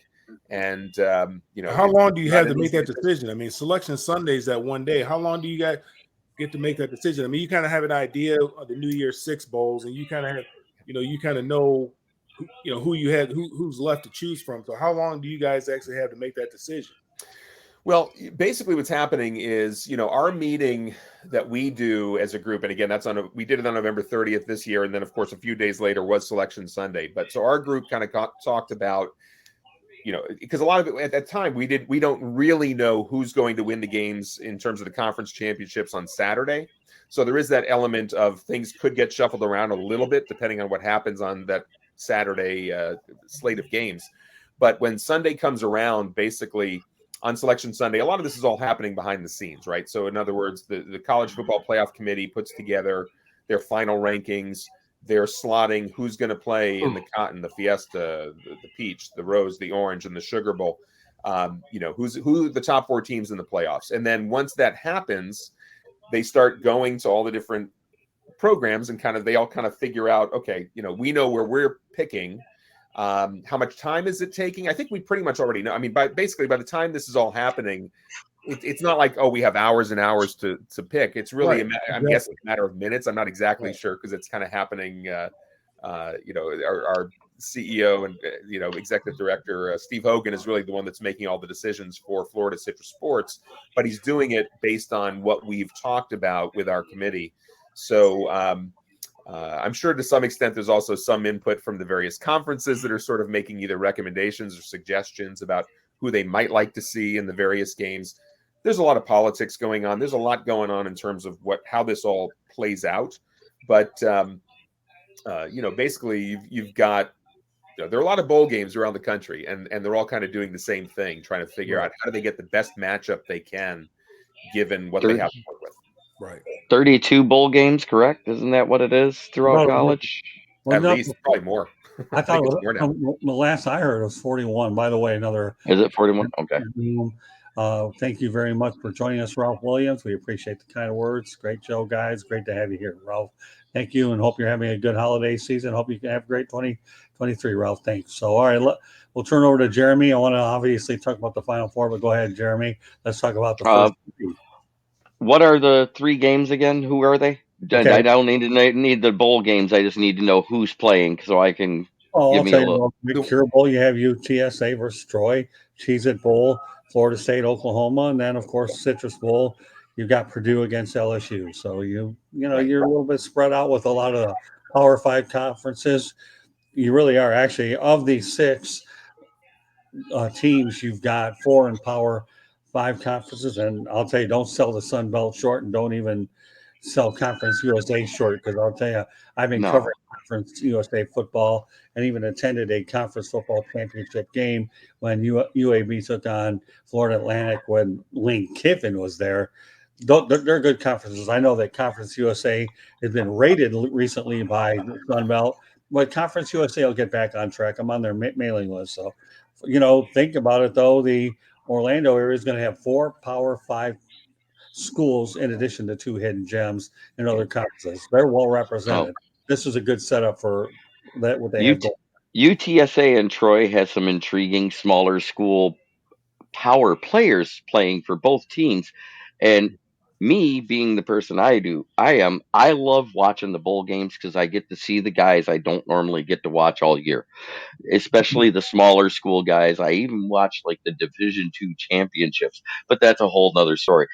[SPEAKER 4] And,
[SPEAKER 5] how long do you have to make that decision? I mean, Selection Sunday is that one day. How long do you guys get to make that decision? I mean, you kind of have an idea of the New Year's 6 bowls, and you kind of have, know, who's left to choose from. So how long do you guys actually have to make that decision?
[SPEAKER 4] Well, basically what's happening is, our meeting that we do as a group, and again, we did it on November 30th this year. And then of course, a few days later was Selection Sunday. But so our group kind of talked about because a lot of it at that time we don't really know who's going to win the games in terms of the conference championships on Saturday. So there is that element of things could get shuffled around a little bit depending on what happens on that Saturday slate of games. But when Sunday comes around, basically on Selection Sunday, a lot of this is all happening behind the scenes, right? So in other words, the College Football Playoff Committee puts together their final rankings. They're slotting who's going to play in the cotton, the fiesta, the peach, the rose, the orange, and the sugar bowl. Who the top 4 teams in the playoffs. And then once that happens, they start going to all the different programs and they all figure out, okay, we know where we're picking. How much time is it taking? I think we pretty much already know. I mean, by the time this is all happening, it's not like, we have hours and hours to pick. It's really, I'm guessing, a matter of minutes. I'm not exactly sure because it's kind of happening. Our CEO and executive director Steve Hogan is really the one that's making all the decisions for Florida Citrus Sports, but he's doing it based on what we've talked about with our committee. So I'm sure to some extent there's also some input from the various conferences that are sort of making either recommendations or suggestions about who they might like to see in the various games. There's a lot of politics going on. There's a lot going on in terms of how this all plays out. But, basically you've got, there are a lot of bowl games around the country and they're all kind of doing the same thing, trying to figure out how do they get the best matchup they can given what they have to work with.
[SPEAKER 5] Right.
[SPEAKER 3] 32 bowl games, correct? Isn't that what it is throughout college?
[SPEAKER 4] At least, probably more.
[SPEAKER 1] I thought more now. The last I heard was 41. By the way,
[SPEAKER 3] Is it 41? Okay.
[SPEAKER 1] Thank you very much for joining us, Ralph Williams. We appreciate the kind words. Great show, guys. Great to have you here, Ralph. Thank you, and hope you're having a good holiday season. Hope you can have a great 2023, Ralph. Thanks. So, all right, we'll turn over to Jeremy. I want to obviously talk about the Final Four, but go ahead, Jeremy. Let's talk about the first.
[SPEAKER 3] What are the 3 games again? Who are they? Okay. I don't need the bowl games. I just need to know who's playing so I can give me a little.
[SPEAKER 1] Cure Bowl, you have UTSA versus Troy, Cheez-It Bowl, Florida State, Oklahoma, and then, of course, Citrus Bowl. You've got Purdue against LSU. So, you're a little bit spread out with a lot of the Power 5 conferences. You really are. Actually, of these 6 teams, you've got 4 in Power 5 conferences, and I'll tell you, don't sell the Sun Belt short, and don't even sell Conference USA short, because I'll tell you, I've been covering Conference USA football and even attended a conference football championship game when UAB took on Florida Atlantic when Lane Kiffin was there. They're good conferences. I know that Conference USA has been rated recently by the Sun Belt, but Conference USA will get back on track. I'm on their mailing list. So, think about it, though. The Orlando area is going to have 4 Power 5 schools in addition to 2 hidden gems in other conferences. They're well represented. This is a good setup for that. What they have going.
[SPEAKER 3] UTSA and Troy has some intriguing smaller school power players playing for both teams, and me being the person I love watching the bowl games because I get to see the guys I don't normally get to watch all year, especially the smaller school guys. I even watch like the Division II championships, but that's a whole nother story.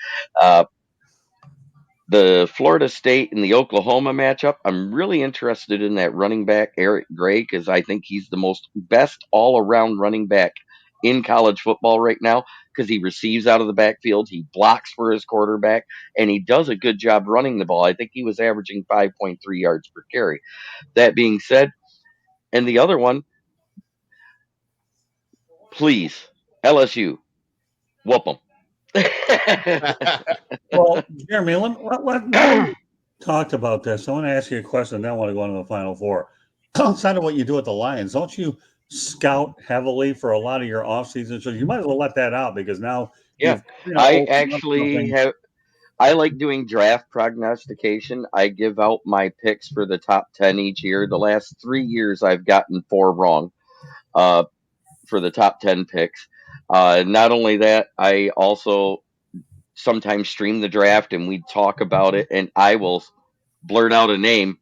[SPEAKER 3] The Florida State and the Oklahoma matchup, I'm really interested in that running back, Eric Gray, because I think he's the best all-around running back in college football right now, because he receives out of the backfield, he blocks for his quarterback, and he does a good job running the ball. I think he was averaging 5.3 yards per carry. That being said, and the other one, please, LSU, whoop them.
[SPEAKER 1] Well, Jeremy, let talk about this. I want to ask you a question, then I want to go into the Final Four. Outside of what you do with the Lions, don't you scout heavily for a lot of your off-season shows? You might as well let that out, because now
[SPEAKER 3] I actually have. I like doing draft prognostication. I give out my picks for the top 10 each year. The last 3 years, I've gotten 4 wrong for the top 10 picks. Not only that, I also sometimes stream the draft and we talk about it, and I will blurt out a name.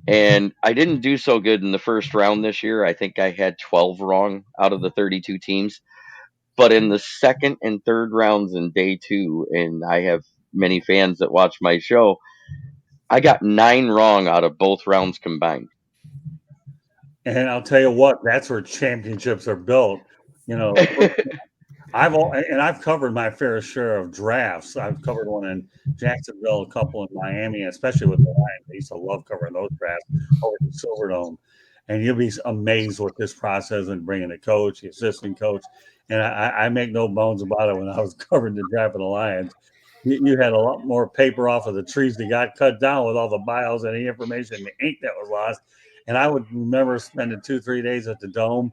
[SPEAKER 3] And I didn't do so good in the first round this year. I think I had 12 wrong out of the 32 teams. But in the second and third rounds in day 2, and I have many fans that watch my show, I got 9 wrong out of both rounds combined.
[SPEAKER 1] And I'll tell you what, that's where championships are built. I've covered my fair share of drafts. I've covered one in Jacksonville, a couple in Miami, especially with the Lions. I used to love covering those drafts over the Silverdome. And you'll be amazed with this process and bringing a coach, the assistant coach. And I make no bones about it. When I was covering the draft of the Lions, you had a lot more paper off of the trees that got cut down with all the bios and the information, the ink that was lost. And I would remember spending 2-3 days at the Dome.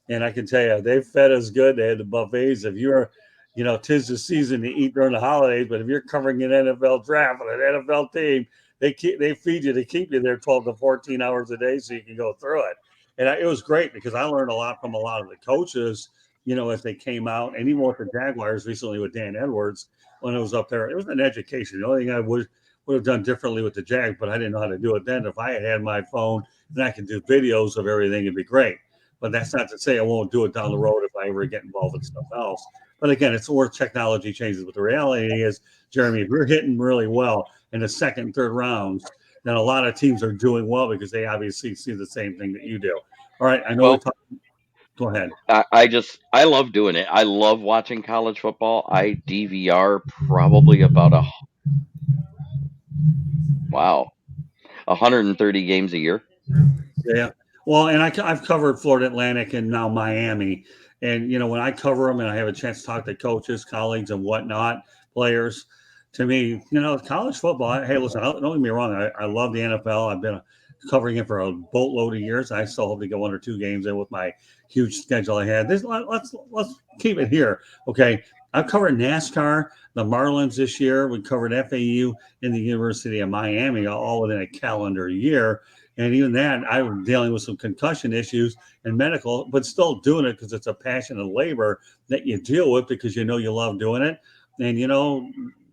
[SPEAKER 1] And I can tell you, they fed us good. They had the buffets. If you're, 'tis the season to eat during the holidays, but if you're covering an NFL draft with an NFL team, they feed you to keep you there 12 to 14 hours a day so you can go through it. And it was great because I learned a lot from a lot of the coaches, as they came out, and even with the Jaguars recently with Dan Edwards when I was up there. It was an education. The only thing I would have done differently with the Jag, but I didn't know how to do it then. If I had my phone and I could do videos of everything, it'd be great. But that's not to say I won't do it down the road if I ever get involved in stuff else. But again, it's where technology changes. But the reality is, Jeremy, if you're hitting really well in the second and third rounds, then a lot of teams are doing well because they obviously see the same thing that you do. All right, I know we're talking. Go ahead.
[SPEAKER 3] I love doing it. I love watching college football. I DVR probably about 130 games a year.
[SPEAKER 1] Yeah. Well, and I've covered Florida Atlantic and now Miami. And, when I cover them and I have a chance to talk to coaches, colleagues, and whatnot, players, to me, college football, hey, listen, don't get me wrong. I love the NFL. I've been covering it for a boatload of years. I still hope to get 1 or 2 games in with my huge schedule I had. Let's keep it here. Okay. I've covered NASCAR, the Marlins this year. We covered FAU in the University of Miami all within a calendar year. And even that, I was dealing with some concussion issues and medical, but still doing it because it's a passion and labor that you deal with because you love doing it. And,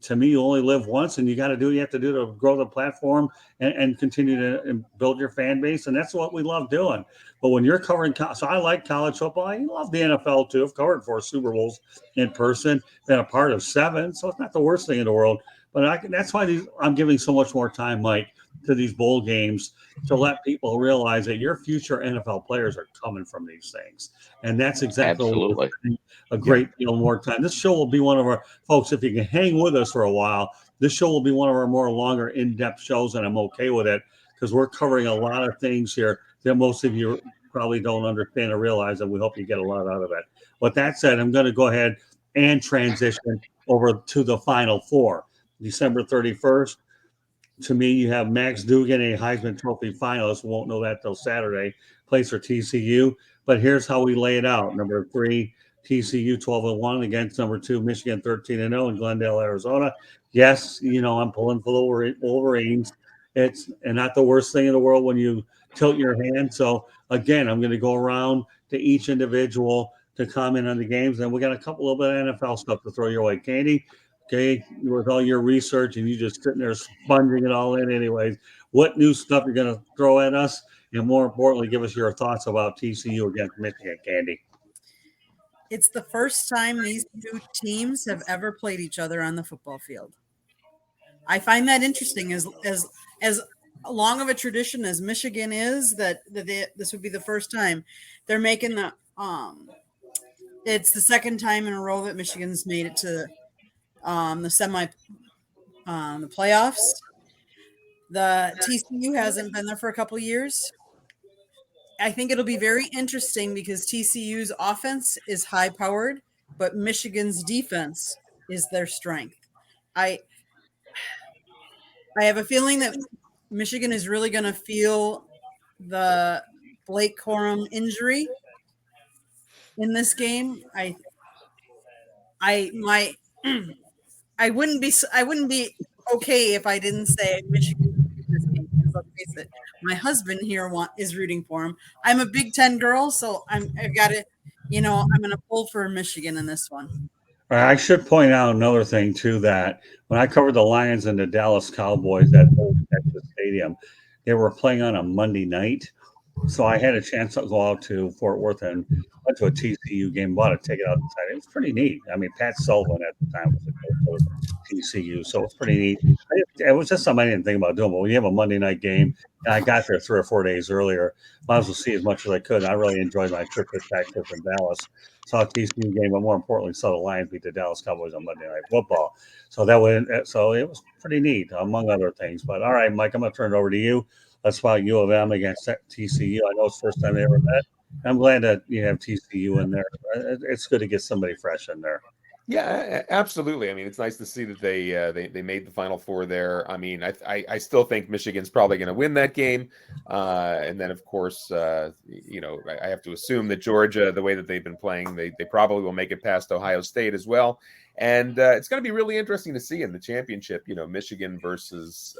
[SPEAKER 1] to me, you only live once, and you got to do what you have to do to grow the platform and continue to build your fan base. And that's what we love doing. But when you're covering, so I like college football. I love the NFL too. I've covered 4 Super Bowls in person, been a part of 7. So it's not the worst thing in the world. But that's why I'm giving so much more time, Mike, to these bowl games to let people realize that your future NFL players are coming from these things. And that's exactly
[SPEAKER 3] Absolutely.
[SPEAKER 1] a great deal more time. This show will be one of our folks, if you can hang with us for a while, this show will be one of our more longer in-depth shows, and I'm okay with it because we're covering a lot of things here that most of you probably don't understand or realize, and we hope you get a lot out of it. With that said, I'm going to go ahead and transition over to the Final Four. December 31st, to me, you have Max Dugan, a Heisman Trophy finalist. We won't know that till Saturday. Plays for TCU. But here's how we lay it out. Number 3, TCU 12-1 against number 2, Michigan 13-0 in Glendale, Arizona. Yes, I'm pulling for the Wolverines. It's not the worst thing in the world when you tilt your hand. So, again, I'm going to go around to each individual to comment on the games. And we got a couple of bit of NFL stuff to throw your way. Candy, okay, with all your research and you just sitting there sponging it all in anyways, what new stuff you're going to throw at us? And more importantly, give us your thoughts about TCU against Michigan, Candy.
[SPEAKER 2] It's the first time these 2 teams have ever played each other on the football field. I find that interesting. As long of a tradition as Michigan is, that this would be the first time they're making the. It's the second time in a row that Michigan's made it to the playoffs. The TCU hasn't been there for a couple of years. I think it'll be very interesting because TCU's offense is high powered, but Michigan's defense is their strength. I have a feeling that Michigan is really going to feel the Blake Corum injury in this game. I wouldn't be okay if I didn't say Michigan in this game. Let's face it, my husband here is rooting for him. I'm a Big Ten girl, so I've got to, I'm going to pull for Michigan in this one.
[SPEAKER 1] I should point out another thing too, that when I covered the Lions and the Dallas Cowboys at Old Texas Stadium, they were playing on a Monday night. So I had a chance to go out to Fort Worth and went to a TCU game, bought a ticket outside. It was pretty neat. I mean, Pat Sullivan at the time was the coach of TCU, so it was pretty neat. It was just something I didn't think about doing. But when you have a Monday night game, and I got there 3 or 4 days earlier, might as well see as much as I could. I really enjoyed my trip to Texas and Dallas. Saw a TCU game, but more importantly, saw the Lions beat the Dallas Cowboys on Monday Night Football. So so it was pretty neat, among other things. But all right, Mike, I'm going to turn it over to you. Let's talk U of M against TCU. I know it's the first time they ever met. I'm glad that you have TCU in there. It's good to get somebody fresh in there.
[SPEAKER 4] Yeah, absolutely. I mean, it's nice to see that they made the Final Four there. I mean, I still think Michigan's probably going to win that game, and then of course, I have to assume that Georgia, the way that they've been playing, they probably will make it past Ohio State as well. And it's going to be really interesting to see in the championship. Michigan versus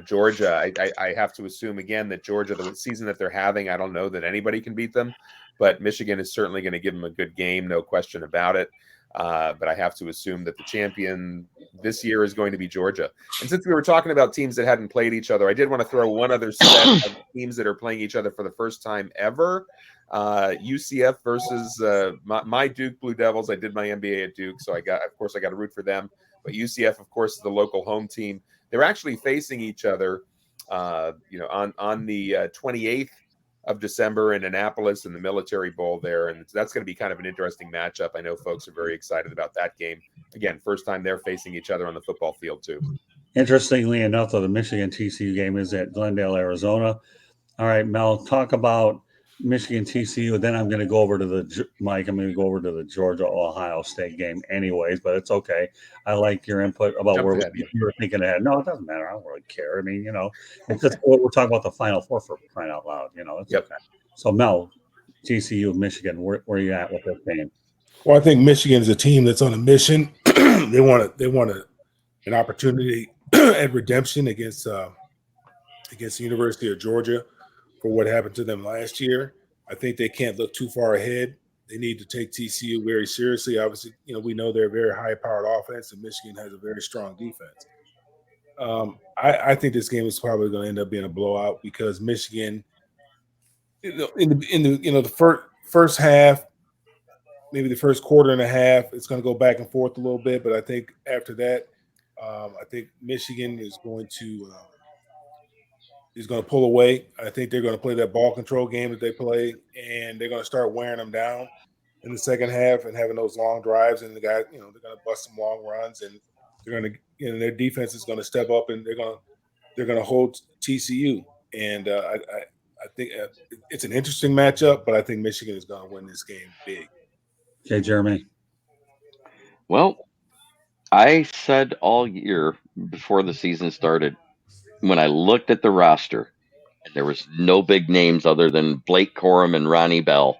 [SPEAKER 4] Georgia. I have to assume again that Georgia, the season that they're having, I don't know that anybody can beat them, but Michigan is certainly going to give them a good game, no question about it. But I have to assume that the champion this year is going to be Georgia. And since we were talking about teams that hadn't played each other, I did want to throw one other set of teams that are playing each other for the first time ever. UCF versus my Duke Blue Devils. I did my MBA at Duke, so I got to root for them. But UCF, of course, is the local home team. They're actually facing each other, on the 28th of December in Annapolis in the Military Bowl there. And that's going to be kind of an interesting matchup. I know folks are very excited about that game. Again, first time they're facing each other on the football field too. Interestingly
[SPEAKER 1] enough, though, the Michigan TCU game is at Glendale, Arizona. All right, Mel, talk about Michigan TCU. Then I'm going to go over to the Georgia Ohio State game anyways, but it's okay. I like your input about where you were thinking ahead. No, it doesn't matter. I don't really care. I mean, it's just we're talking about the Final Four for crying out loud. It's okay. So Mel, TCU, Michigan, where are you at with this game?
[SPEAKER 5] Well, I think Michigan is a team that's on a mission. They want an opportunity at redemption against the University of Georgia for what happened to them last year. I think they can't look too far ahead. They need to take TCU very seriously. Obviously, we know they're a very high-powered offense, and Michigan has a very strong defense. I think this game is probably going to end up being a blowout because Michigan, in the first half, maybe the first quarter and a half, it's going to go back and forth a little bit. But I think after that, I think Michigan is going to pull away. I think they're going to play that ball control game that they play, and they're going to start wearing them down in the second half and having those long drives. And the guys, they're going to bust some long runs, and they're going to, their defense is going to step up, and they're going to hold TCU. And I think it's an interesting matchup, but I think Michigan is going to win this game big.
[SPEAKER 1] Okay, Jeremy.
[SPEAKER 3] Well, I said all year before the season started, when I looked at the roster, and there was no big names other than Blake Corum and Ronnie Bell,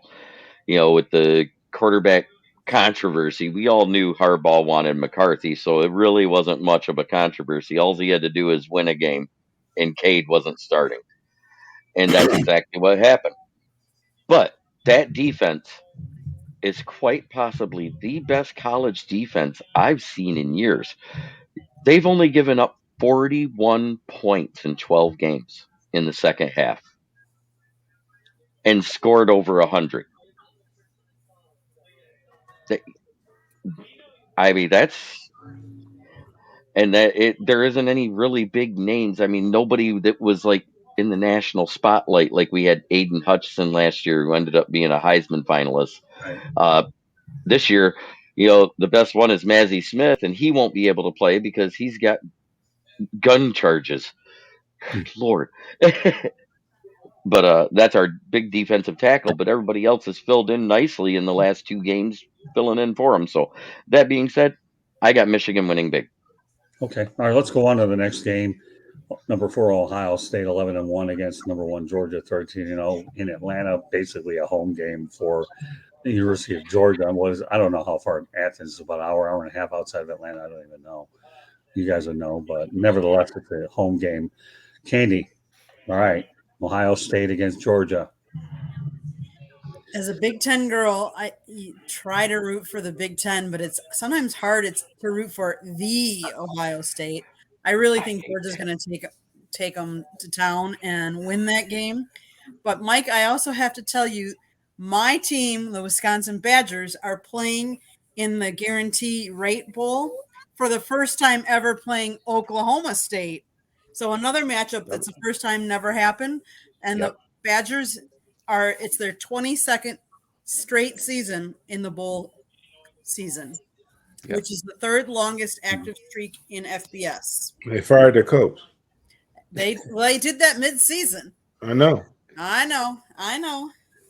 [SPEAKER 3] with the quarterback controversy, we all knew Harbaugh wanted McCarthy, so it really wasn't much of a controversy. All he had to do is win a game, and Cade wasn't starting. And that's exactly what happened. But that defense is quite possibly the best college defense I've seen in years. They've only given up 41 points in 12 games in the second half and scored over 100. There isn't any really big names. I mean, nobody that was like in the national spotlight, like we had Aiden Hutchinson last year, who ended up being a Heisman finalist.
[SPEAKER 1] Right.
[SPEAKER 3] This year, the best one is Mazzie Smith, and he won't be able to play because he's got gun charges. Good Lord. But that's our big defensive tackle. But everybody else has filled in nicely in the last two games, filling in for him. So that being said, I got Michigan winning big.
[SPEAKER 1] Okay. All right, let's go on to the next game. Number 4 Ohio State 11-1 against number 1 Georgia 13-0 in Atlanta. Basically a home game for the University of Georgia. I don't know how far Athens is, about an hour and a half outside of Atlanta. I don't even know. You guys would know, but nevertheless, it's a home game. Candy. All right. Ohio State against Georgia.
[SPEAKER 2] As a Big Ten girl, I try to root for the Big Ten, but it's sometimes hard to root for the Ohio State. I really think Georgia's going to take them to town and win that game. But Mike, I also have to tell you, my team, the Wisconsin Badgers, are playing in the Guarantee Rate Bowl for the first time ever, playing Oklahoma State. So another matchup that's the first time never happened. And the Badgers it's their 22nd straight season in the bowl season, which is the third longest active streak in FBS.
[SPEAKER 5] They fired their coach.
[SPEAKER 2] They did that mid-season.
[SPEAKER 5] I know.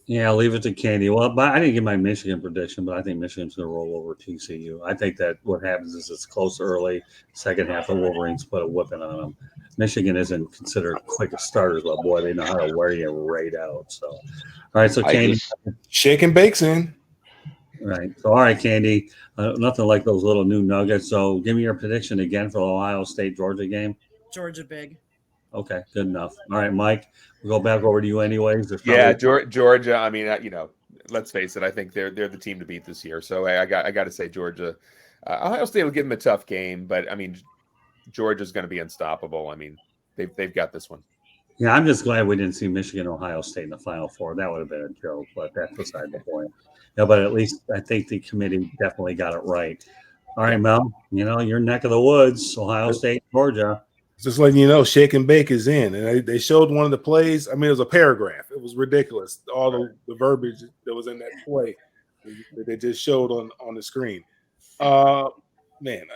[SPEAKER 1] Yeah, leave it to Candy. Well, but I didn't get my Michigan prediction, but I think Michigan's going to roll over TCU. I think that what happens is it's close early, second half, the Wolverines put a whipping on them. Michigan isn't considered quick as starters, but boy, they know how to wear you right out. So, all right, so Candy,
[SPEAKER 5] shake and bakes in.
[SPEAKER 1] Right. So, all right, Candy, nothing like those little new nuggets. So, give me your prediction again for the Ohio State-Georgia game.
[SPEAKER 2] Georgia big.
[SPEAKER 1] Okay, good enough. All right, Mike, we'll go back over to you anyways.
[SPEAKER 4] Georgia. I mean, let's face it. I think they're the team to beat this year. So I got to say Georgia. Ohio State will give them a tough game, but I mean, Georgia's going to be unstoppable. I mean, they've got this one.
[SPEAKER 1] Yeah, I'm just glad we didn't see Michigan, Ohio State in the Final Four. That would have been a joke, but that's beside the point. Yeah, but at least I think the committee definitely got it right. All right, Mel, your neck of the woods, Ohio State, Georgia.
[SPEAKER 5] Just letting you know, shake and bake is in. And they showed one of the plays. I mean, it was a paragraph. It was ridiculous. All the verbiage that was in that play that they just showed on the screen. Man,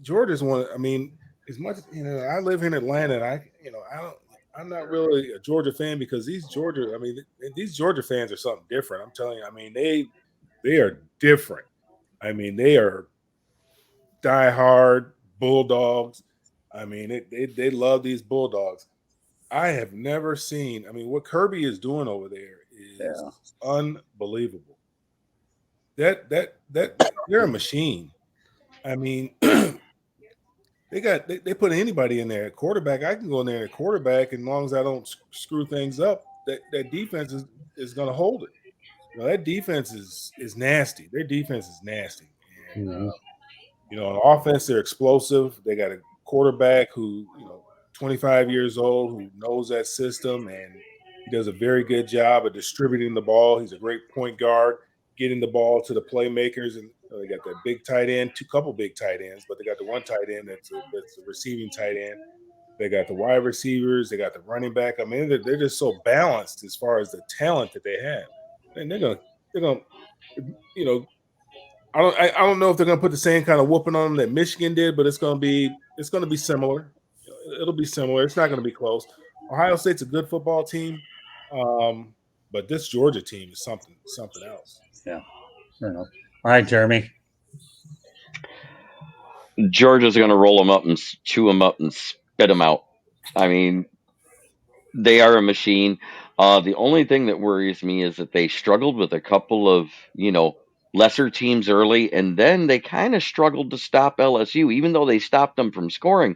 [SPEAKER 5] Georgia's one. I mean, as much I live in Atlanta, and I'm not really a Georgia fan because these Georgia fans are something different. I'm telling you. I mean, they are different. I mean, they are diehard Bulldogs. I mean, they love these Bulldogs. I have never seen. I mean, what Kirby is doing over there is unbelievable. That they're a machine. I mean, they put anybody in there at quarterback. I can go in there at quarterback, and as long as I don't screw things up, that defense is going to hold it. That defense is nasty. Their defense is nasty. And, on offense, they're explosive. They got a quarterback who 25 years old, who knows that system, and he does a very good job of distributing the ball. He's a great point guard, getting the ball to the playmakers. And they got that big tight end, couple big tight ends, but they got the one tight end that's a receiving tight end. They got the wide receivers. They got the running back. I mean, they're just so balanced as far as the talent that they have. And they're gonna I don't know if they're gonna put the same kind of whooping on them that Michigan did, but it's gonna be similar. It'll be similar. It's not gonna be close. Ohio State's a good football team, but this Georgia team is something else.
[SPEAKER 1] Yeah. Fair enough. All right, Jeremy.
[SPEAKER 3] Georgia's going to roll them up and chew them up and spit them out. I mean, they are a machine. The only thing that worries me is that they struggled with a couple of, lesser teams early, and then they kind of struggled to stop LSU, even though they stopped them from scoring.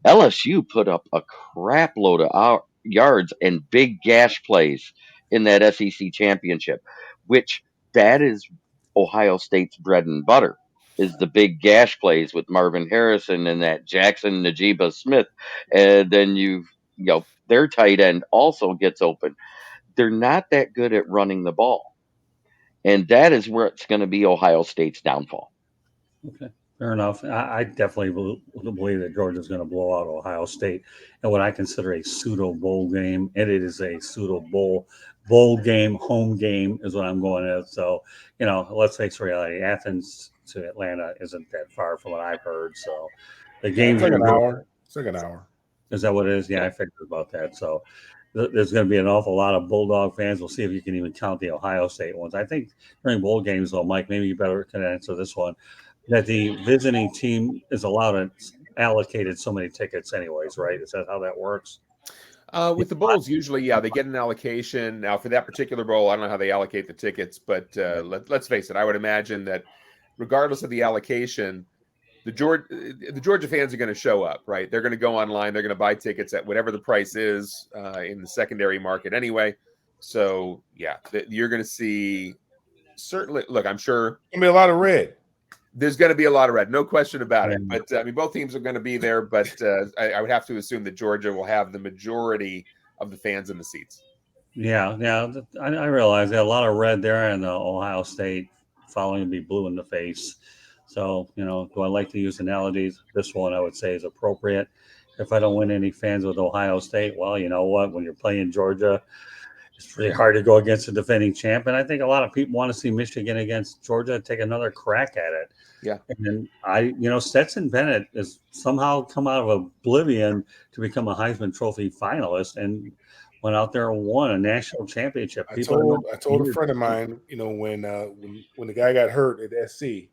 [SPEAKER 3] LSU put up a crap load of yards and big gash plays in that SEC championship, which that is Ohio State's bread and butter, is the big gash plays with Marvin Harrison and that Jackson Najiba Smith. And then their tight end also gets open. They're not that good at running the ball. And that is where it's going to be Ohio State's downfall.
[SPEAKER 1] Okay, fair enough. I definitely believe that Georgia's going to blow out Ohio State in what I consider a pseudo bowl game. And it is a pseudo bowl game, home game is what I'm going at. So, let's face reality. Athens to Atlanta isn't that far from what I've heard. So the game's
[SPEAKER 5] like an hour. It's like an hour.
[SPEAKER 1] Is that what it is? Yeah, I figured about that. So there's going to be an awful lot of Bulldog fans. We'll see if you can even count the Ohio State ones. I think during bowl games, though, Mike, maybe you better can answer this one, that the visiting team is allowed to allocated so many tickets anyways, right? Is that how that works?
[SPEAKER 4] With the bowls, usually, they get an allocation. Now, for that particular bowl, I don't know how they allocate the tickets, but let's face it, I would imagine that regardless of the allocation, the Georgia fans are going to show up, right? They're going to go online. They're going to buy tickets at whatever the price is in the secondary market anyway. So, you're going to see certainly, look, I'm sure.
[SPEAKER 5] There's going to be a lot of red.
[SPEAKER 4] There's going to be a lot of red, no question about it. But, both teams are going to be there, but I would have to assume that Georgia will have the majority of the fans in the seats.
[SPEAKER 1] Yeah. I realize that a lot of red there, and Ohio State following would be blue in the face. So, do I like to use analogies? This one I would say is appropriate. If I don't win any fans with Ohio State, well, you know what? When you're playing Georgia, it's pretty hard to go against the defending champ. And I think a lot of people want to see Michigan against Georgia take another crack at it.
[SPEAKER 4] Yeah.
[SPEAKER 1] And Stetson Bennett has somehow come out of oblivion to become a Heisman Trophy finalist and went out there and won a national championship.
[SPEAKER 5] I told a friend of mine, when the guy got hurt at SC,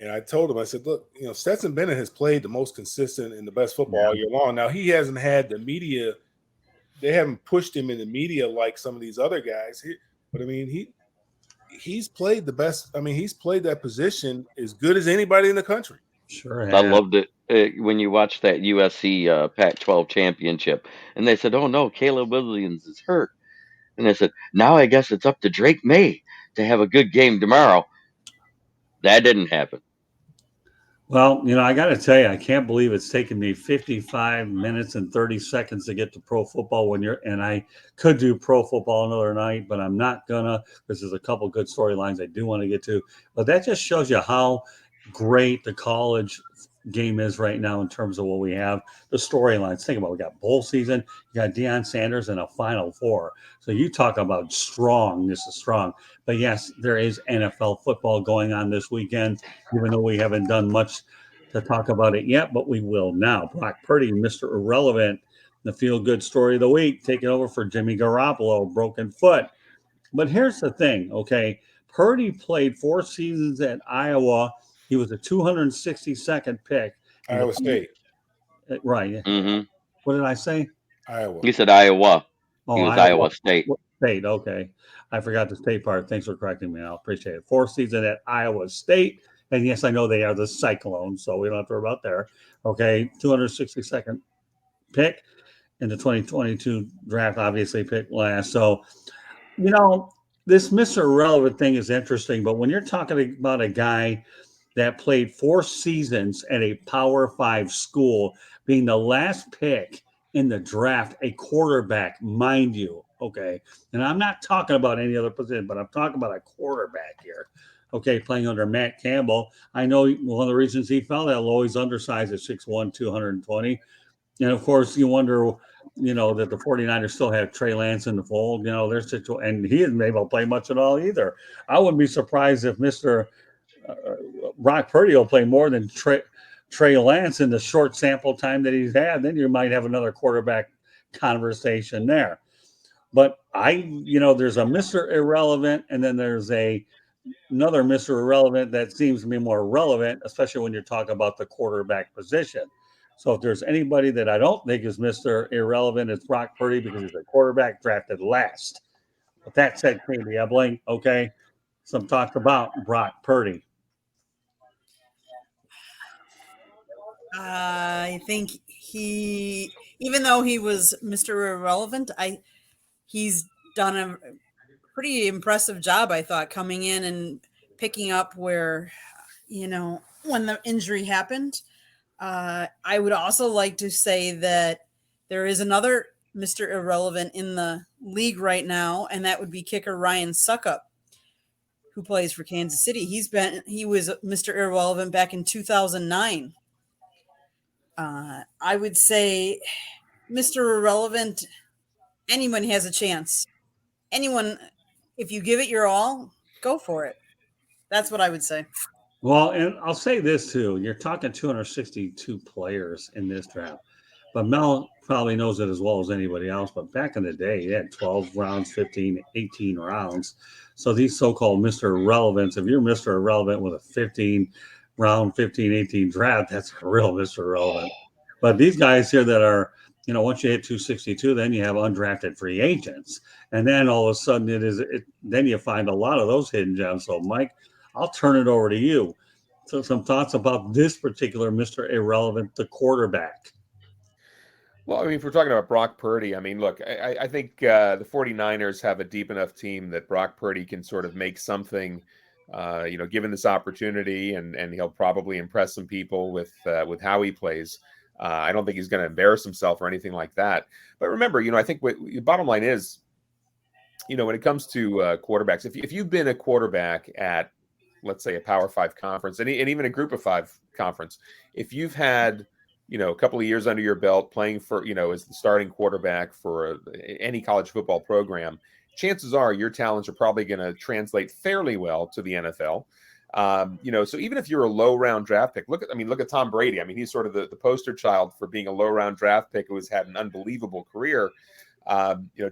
[SPEAKER 5] and I told him, I said, look, Stetson Bennett has played the most consistent and the best football all year long. Now, he hasn't had the media. They haven't pushed him in the media like some of these other guys. But, I mean, he's played the best. I mean, he's played that position as good as anybody in the country.
[SPEAKER 1] Sure.
[SPEAKER 3] I loved it when you watched that USC Pac-12 championship, and they said, "Oh no, Caleb Williams is hurt," and they said, "Now I guess it's up to Drake May to have a good game tomorrow." That didn't happen.
[SPEAKER 1] Well, I got to tell you, I can't believe it's taken me 55 minutes and 30 seconds to get to pro football and I could do pro football another night, but I'm not gonna, because there's a couple good storylines I do want to get to. But that just shows you how great the college game is right now in terms of what we have, the storylines. Think about it. We got bowl season, you got Deion Sanders and a Final Four. So you talk about strong. This is strong. But yes, there is NFL football going on this weekend, even though we haven't done much to talk about it yet, but we will now. Brock Purdy, Mr. Irrelevant, the feel-good story of the week, taking over for Jimmy Garoppolo, broken foot. But here's the thing, okay? Purdy played 4 seasons at Iowa. He was a 262nd pick.
[SPEAKER 5] Iowa State.
[SPEAKER 1] Right.
[SPEAKER 3] Mm-hmm.
[SPEAKER 1] What did I say?
[SPEAKER 5] Iowa.
[SPEAKER 3] You said Iowa.
[SPEAKER 1] Oh,
[SPEAKER 3] he was Iowa State.
[SPEAKER 1] State, okay. I forgot the state part. Thanks for correcting me. I appreciate it. 4th season at Iowa State. And yes, I know they are the Cyclones, so we don't have to worry about there. Okay, 262nd pick in the 2022 draft, obviously picked last. So, this Mr. Irrelevant thing is interesting, but when you're talking about a guy that played 4 seasons at a Power 5 school, being the last pick in the draft, a quarterback, mind you, okay? And I'm not talking about any other position, but I'm talking about a quarterback here, okay, playing under Matt Campbell. I know one of the reasons he fell that low, he's undersized at 6'1", 220. And, of course, you wonder, that the 49ers still have Trey Lance in the fold. And he isn't able to play much at all either. I wouldn't be surprised if Mr. Brock Purdy will play more than Trey Lance in the short sample time that he's had. Then you might have another quarterback conversation there. But there's a Mr. Irrelevant, and then there's another Mr. Irrelevant that seems to be more relevant, especially when you're talking about the quarterback position. So if there's anybody that I don't think is Mr. Irrelevant, it's Brock Purdy, because he's a quarterback drafted last. With that said, Katie Ebling, okay, some talk about Brock Purdy.
[SPEAKER 2] I think even though he was Mr. Irrelevant, he's done a pretty impressive job, I thought, coming in and picking up where, when the injury happened. I would also like to say that there is another Mr. Irrelevant in the league right now, and that would be kicker Ryan Suckup, who plays for Kansas City. He was Mr. Irrelevant back in 2009. I would say Mr. Irrelevant, anyone has a chance. Anyone, if you give it your all, go for it. That's what I would say.
[SPEAKER 1] Well, and I'll say this too. You're talking 262 players in this draft. But Mel probably knows it as well as anybody else. But back in the day, you had 12 rounds, 15, 18 rounds. So these so-called Mr. Irrelevants, if you're Mr. Irrelevant with a 15-round, 15, 18 draft, that's a real Mr. Irrelevant. But these guys here that are, once you hit 262, then you have undrafted free agents. And then all of a sudden then you find a lot of those hidden gems. So, Mike, I'll turn it over to you. So some thoughts about this particular Mr. Irrelevant, the quarterback.
[SPEAKER 4] Well, I mean, if we're talking about Brock Purdy, I mean, look, I think the 49ers have a deep enough team that Brock Purdy can sort of make something, given this opportunity, and he'll probably impress some people with how he plays. I don't think he's going to embarrass himself or anything like that. But remember, I think the bottom line is, when it comes to quarterbacks, if you've been a quarterback at, let's say, a Power 5 conference and even a Group of 5 conference, if you've had, a couple of years under your belt playing for, as the starting quarterback for any college football program, chances are your talents are probably going to translate fairly well to the NFL. So even if you're a low round draft pick, look at Tom Brady. I mean, he's sort of the poster child for being a low round draft pick who has had an unbelievable career.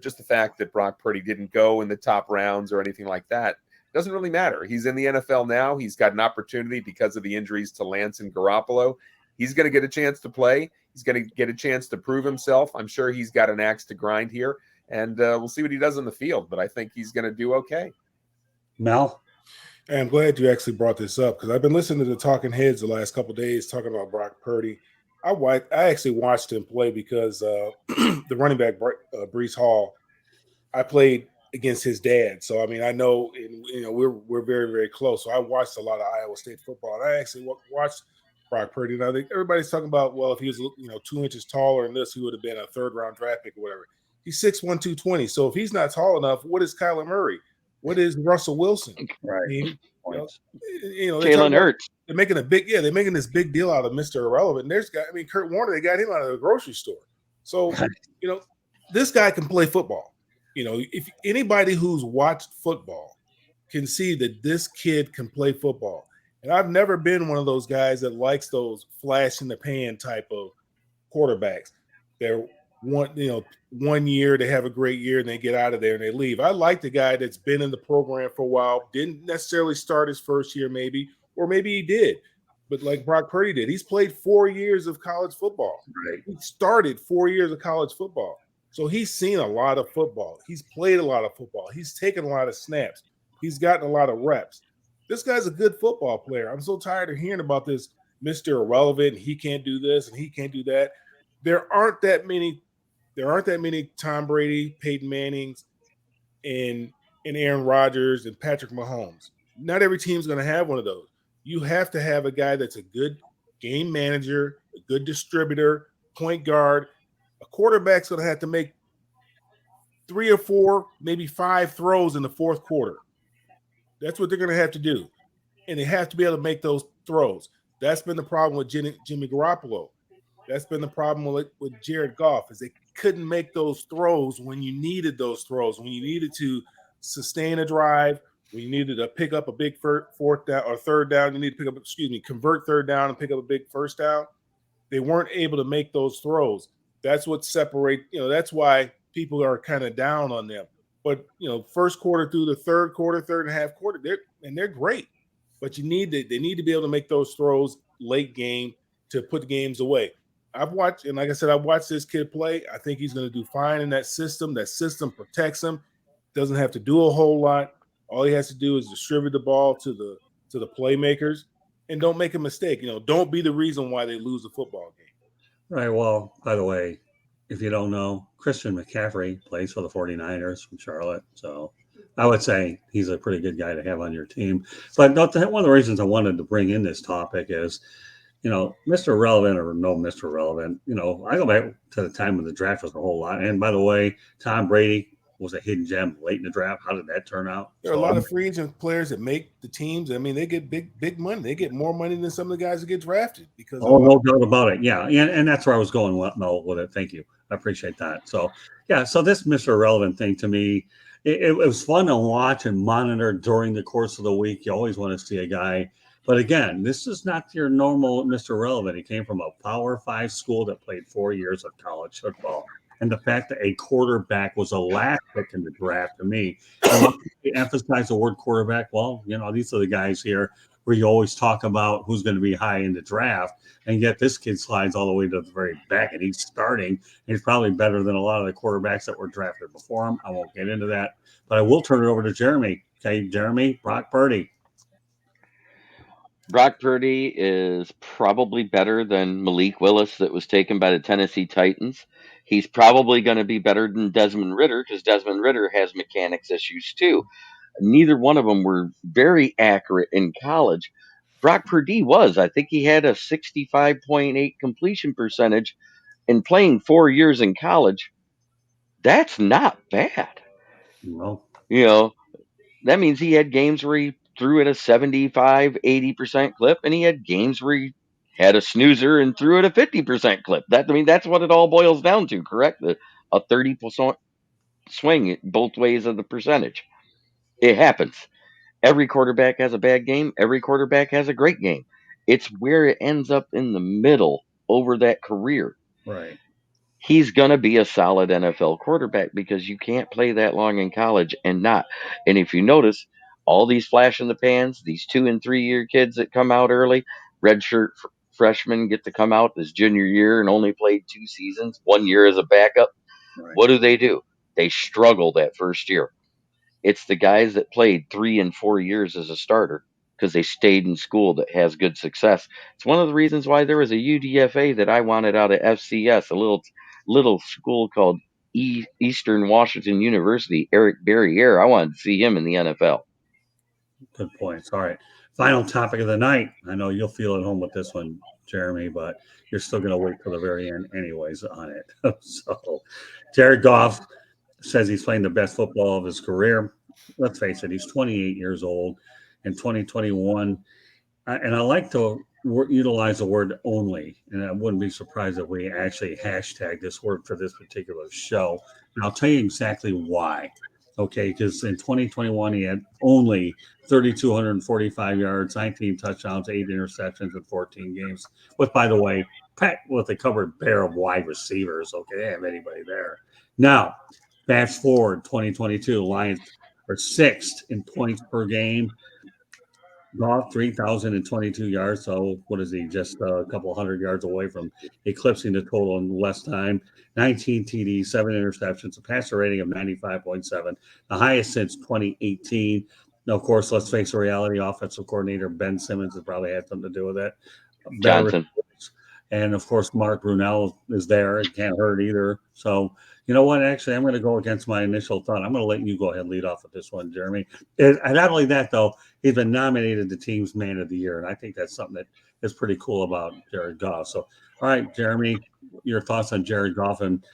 [SPEAKER 4] Just the fact that Brock Purdy didn't go in the top rounds or anything like that doesn't really matter. He's in the NFL now. He's got an opportunity because of the injuries to Lance and Garoppolo. He's going to get a chance to play. He's going to get a chance to prove himself. I'm sure he's got an axe to grind here, and we'll see what he does in the field. But I think he's going to do okay.
[SPEAKER 1] Mel?
[SPEAKER 5] I'm glad you actually brought this up because I've been listening to the Talking Heads the last couple of days talking about Brock Purdy. I actually watched him play because the running back, Breece Hall, I played against his dad. So, I mean, I know, we're very, very close. So I watched a lot of Iowa State football. And I actually watched Brock Purdy. And I think everybody's talking about, well, if he was, 2 inches taller than this, he would have been a third-round draft pick or whatever. He's 6'1", 220. So if he's not tall enough, what is Kyler Murray? What is Russell Wilson?
[SPEAKER 1] Right.
[SPEAKER 5] I mean,
[SPEAKER 3] Jalen Hurts.
[SPEAKER 5] They're making they're making this big deal out of Mr. Irrelevant. And Kurt Warner, they got him out of the grocery store. So, this guy can play football. If anybody who's watched football can see that this kid can play football. And I've never been one of those guys that likes those flash in the pan type of quarterbacks. They're 1 year, they have a great year and they get out of there and they leave. I like the guy that's been in the program for a while, didn't necessarily start his first year maybe, or maybe he did. But like Brock Purdy did, he's played 4 years of college football.
[SPEAKER 1] Right.
[SPEAKER 5] He started 4 years of college football. So he's seen a lot of football. He's played a lot of football. He's taken a lot of snaps. He's gotten a lot of reps. This guy's a good football player. I'm so tired of hearing about this Mr. Irrelevant. He can't do this and he can't do that. There aren't that many Tom Brady, Peyton Mannings, and Aaron Rodgers and Patrick Mahomes. Not every team's going to have one of those. You have to have a guy that's a good game manager, a good distributor, point guard. A quarterback's going to have to make 3 or 4, maybe 5 throws in the fourth quarter. That's what they're going to have to do. And they have to be able to make those throws. That's been the problem with Jimmy Garoppolo. That's been the problem with Jared Goff, is they couldn't make those throws when you needed those throws, when you needed to sustain a drive, when you needed to pick up a big fourth down or third down. You need to convert third down and pick up a big first down. They weren't able to make those throws. That's what separates, that's why people are kind of down on them. But, first quarter through the third and a half quarter, they're great. But they need to be able to make those throws late game to put the games away. I've watched this kid play. I think he's going to do fine in that system. That system protects him. Doesn't have to do a whole lot. All he has to do is distribute the ball to the playmakers and don't make a mistake. Don't be the reason why they lose the football game.
[SPEAKER 1] Right. Well, by the way, if you don't know, Christian McCaffrey plays for the 49ers from Charlotte. So I would say he's a pretty good guy to have on your team. But one of the reasons I wanted to bring in this topic is, Mr. Relevant or no Mr. Relevant, I go back to the time when the draft was a whole lot. And by the way, Tom Brady was a hidden gem late in the draft. How did that turn out?
[SPEAKER 5] There are a lot of free agent players that make the teams. I mean, they get big money. They get more money than some of the guys that get drafted.
[SPEAKER 1] No doubt about it. Yeah. And that's where I was going with it. Thank you. I appreciate that. So, yeah. So this Mr. Irrelevant thing to me, it was fun to watch and monitor during the course of the week. You always want to see a guy. But again, this is not your normal Mr. Irrelevant. He came from a Power 5 school that played 4 years of college football. And the fact that a quarterback was a last pick in the draft to me, and you emphasize the word quarterback. Well, these are the guys here where you always talk about who's going to be high in the draft. And yet this kid slides all the way to the very back and he's starting. And he's probably better than a lot of the quarterbacks that were drafted before him. I won't get into that, but I will turn it over to Jeremy. Okay, Jeremy, Brock Purdy.
[SPEAKER 3] Brock Purdy is probably better than Malik Willis that was taken by the Tennessee Titans. He's probably going to be better than Desmond Ridder because Desmond Ridder has mechanics issues too. Neither one of them were very accurate in college, Brock Purdy was. I think he had a 65.8 completion percentage in playing 4 years in college. That's not bad.
[SPEAKER 1] Well,
[SPEAKER 3] You know, that means he had games where he threw at a 75, 80% clip, and he had games where he had a snoozer and threw at a 50% clip. That's what it all boils down to, correct? A 30% swing both ways of the percentage. It happens. Every quarterback has a bad game. Every quarterback has a great game. It's where it ends up in the middle over that career.
[SPEAKER 1] right.
[SPEAKER 3] He's going to be a solid NFL quarterback because you can't play that long in college and not. And if you notice, all these flash in the pans, these 2 and 3 year kids that come out early, redshirt freshmen get to come out this junior year and only played 2 seasons, 1 year as a backup.
[SPEAKER 1] Right.
[SPEAKER 3] What do? They struggle that first year. It's the guys that played 3 and 4 years as a starter because they stayed in school that has good success. It's one of the reasons why there was a UDFA that I wanted out of FCS, a little school called Eastern Washington University. Eric Barriere, I wanted to see him in the NFL.
[SPEAKER 1] Good points. All right. Final topic of the night. I know you'll feel at home with this one, Jeremy, but you're still going to wait till the very end anyways on it. So Jared Goff says he's playing the best football of his career. Let's face it, he's 28 years old in 2021. And I like to utilize the word only. And I wouldn't be surprised if we actually hashtag this word for this particular show. And I'll tell you exactly why. Okay, because in 2021, he had only 3,245 yards, 19 touchdowns, 8 interceptions in 14 games. But by the way, packed with a covered pair of wide receivers. Okay, they have anybody there. Now, fast forward 2022, Lions are 6th in points per game. Goff 3,022 yards. So what is he? Just a couple hundred yards away from eclipsing the total in less time. 19 TDs, 7 interceptions, a passer rating of 95.7, the highest since 2018. Now, of course, let's face the reality. Offensive coordinator Ben Simmons has probably had something to do with it.
[SPEAKER 3] Johnson.
[SPEAKER 1] And of course, Mark Brunell is there. It can't hurt either. So, you know what? Actually, I'm going to go against my initial thought. I'm going to let you go ahead and lead off with this one, Jeremy. And not only that, though, he's been nominated the team's man of the year. And I think that's something that is pretty cool about Jared Goff. So, all right, Jeremy, your thoughts on Jared Goff. And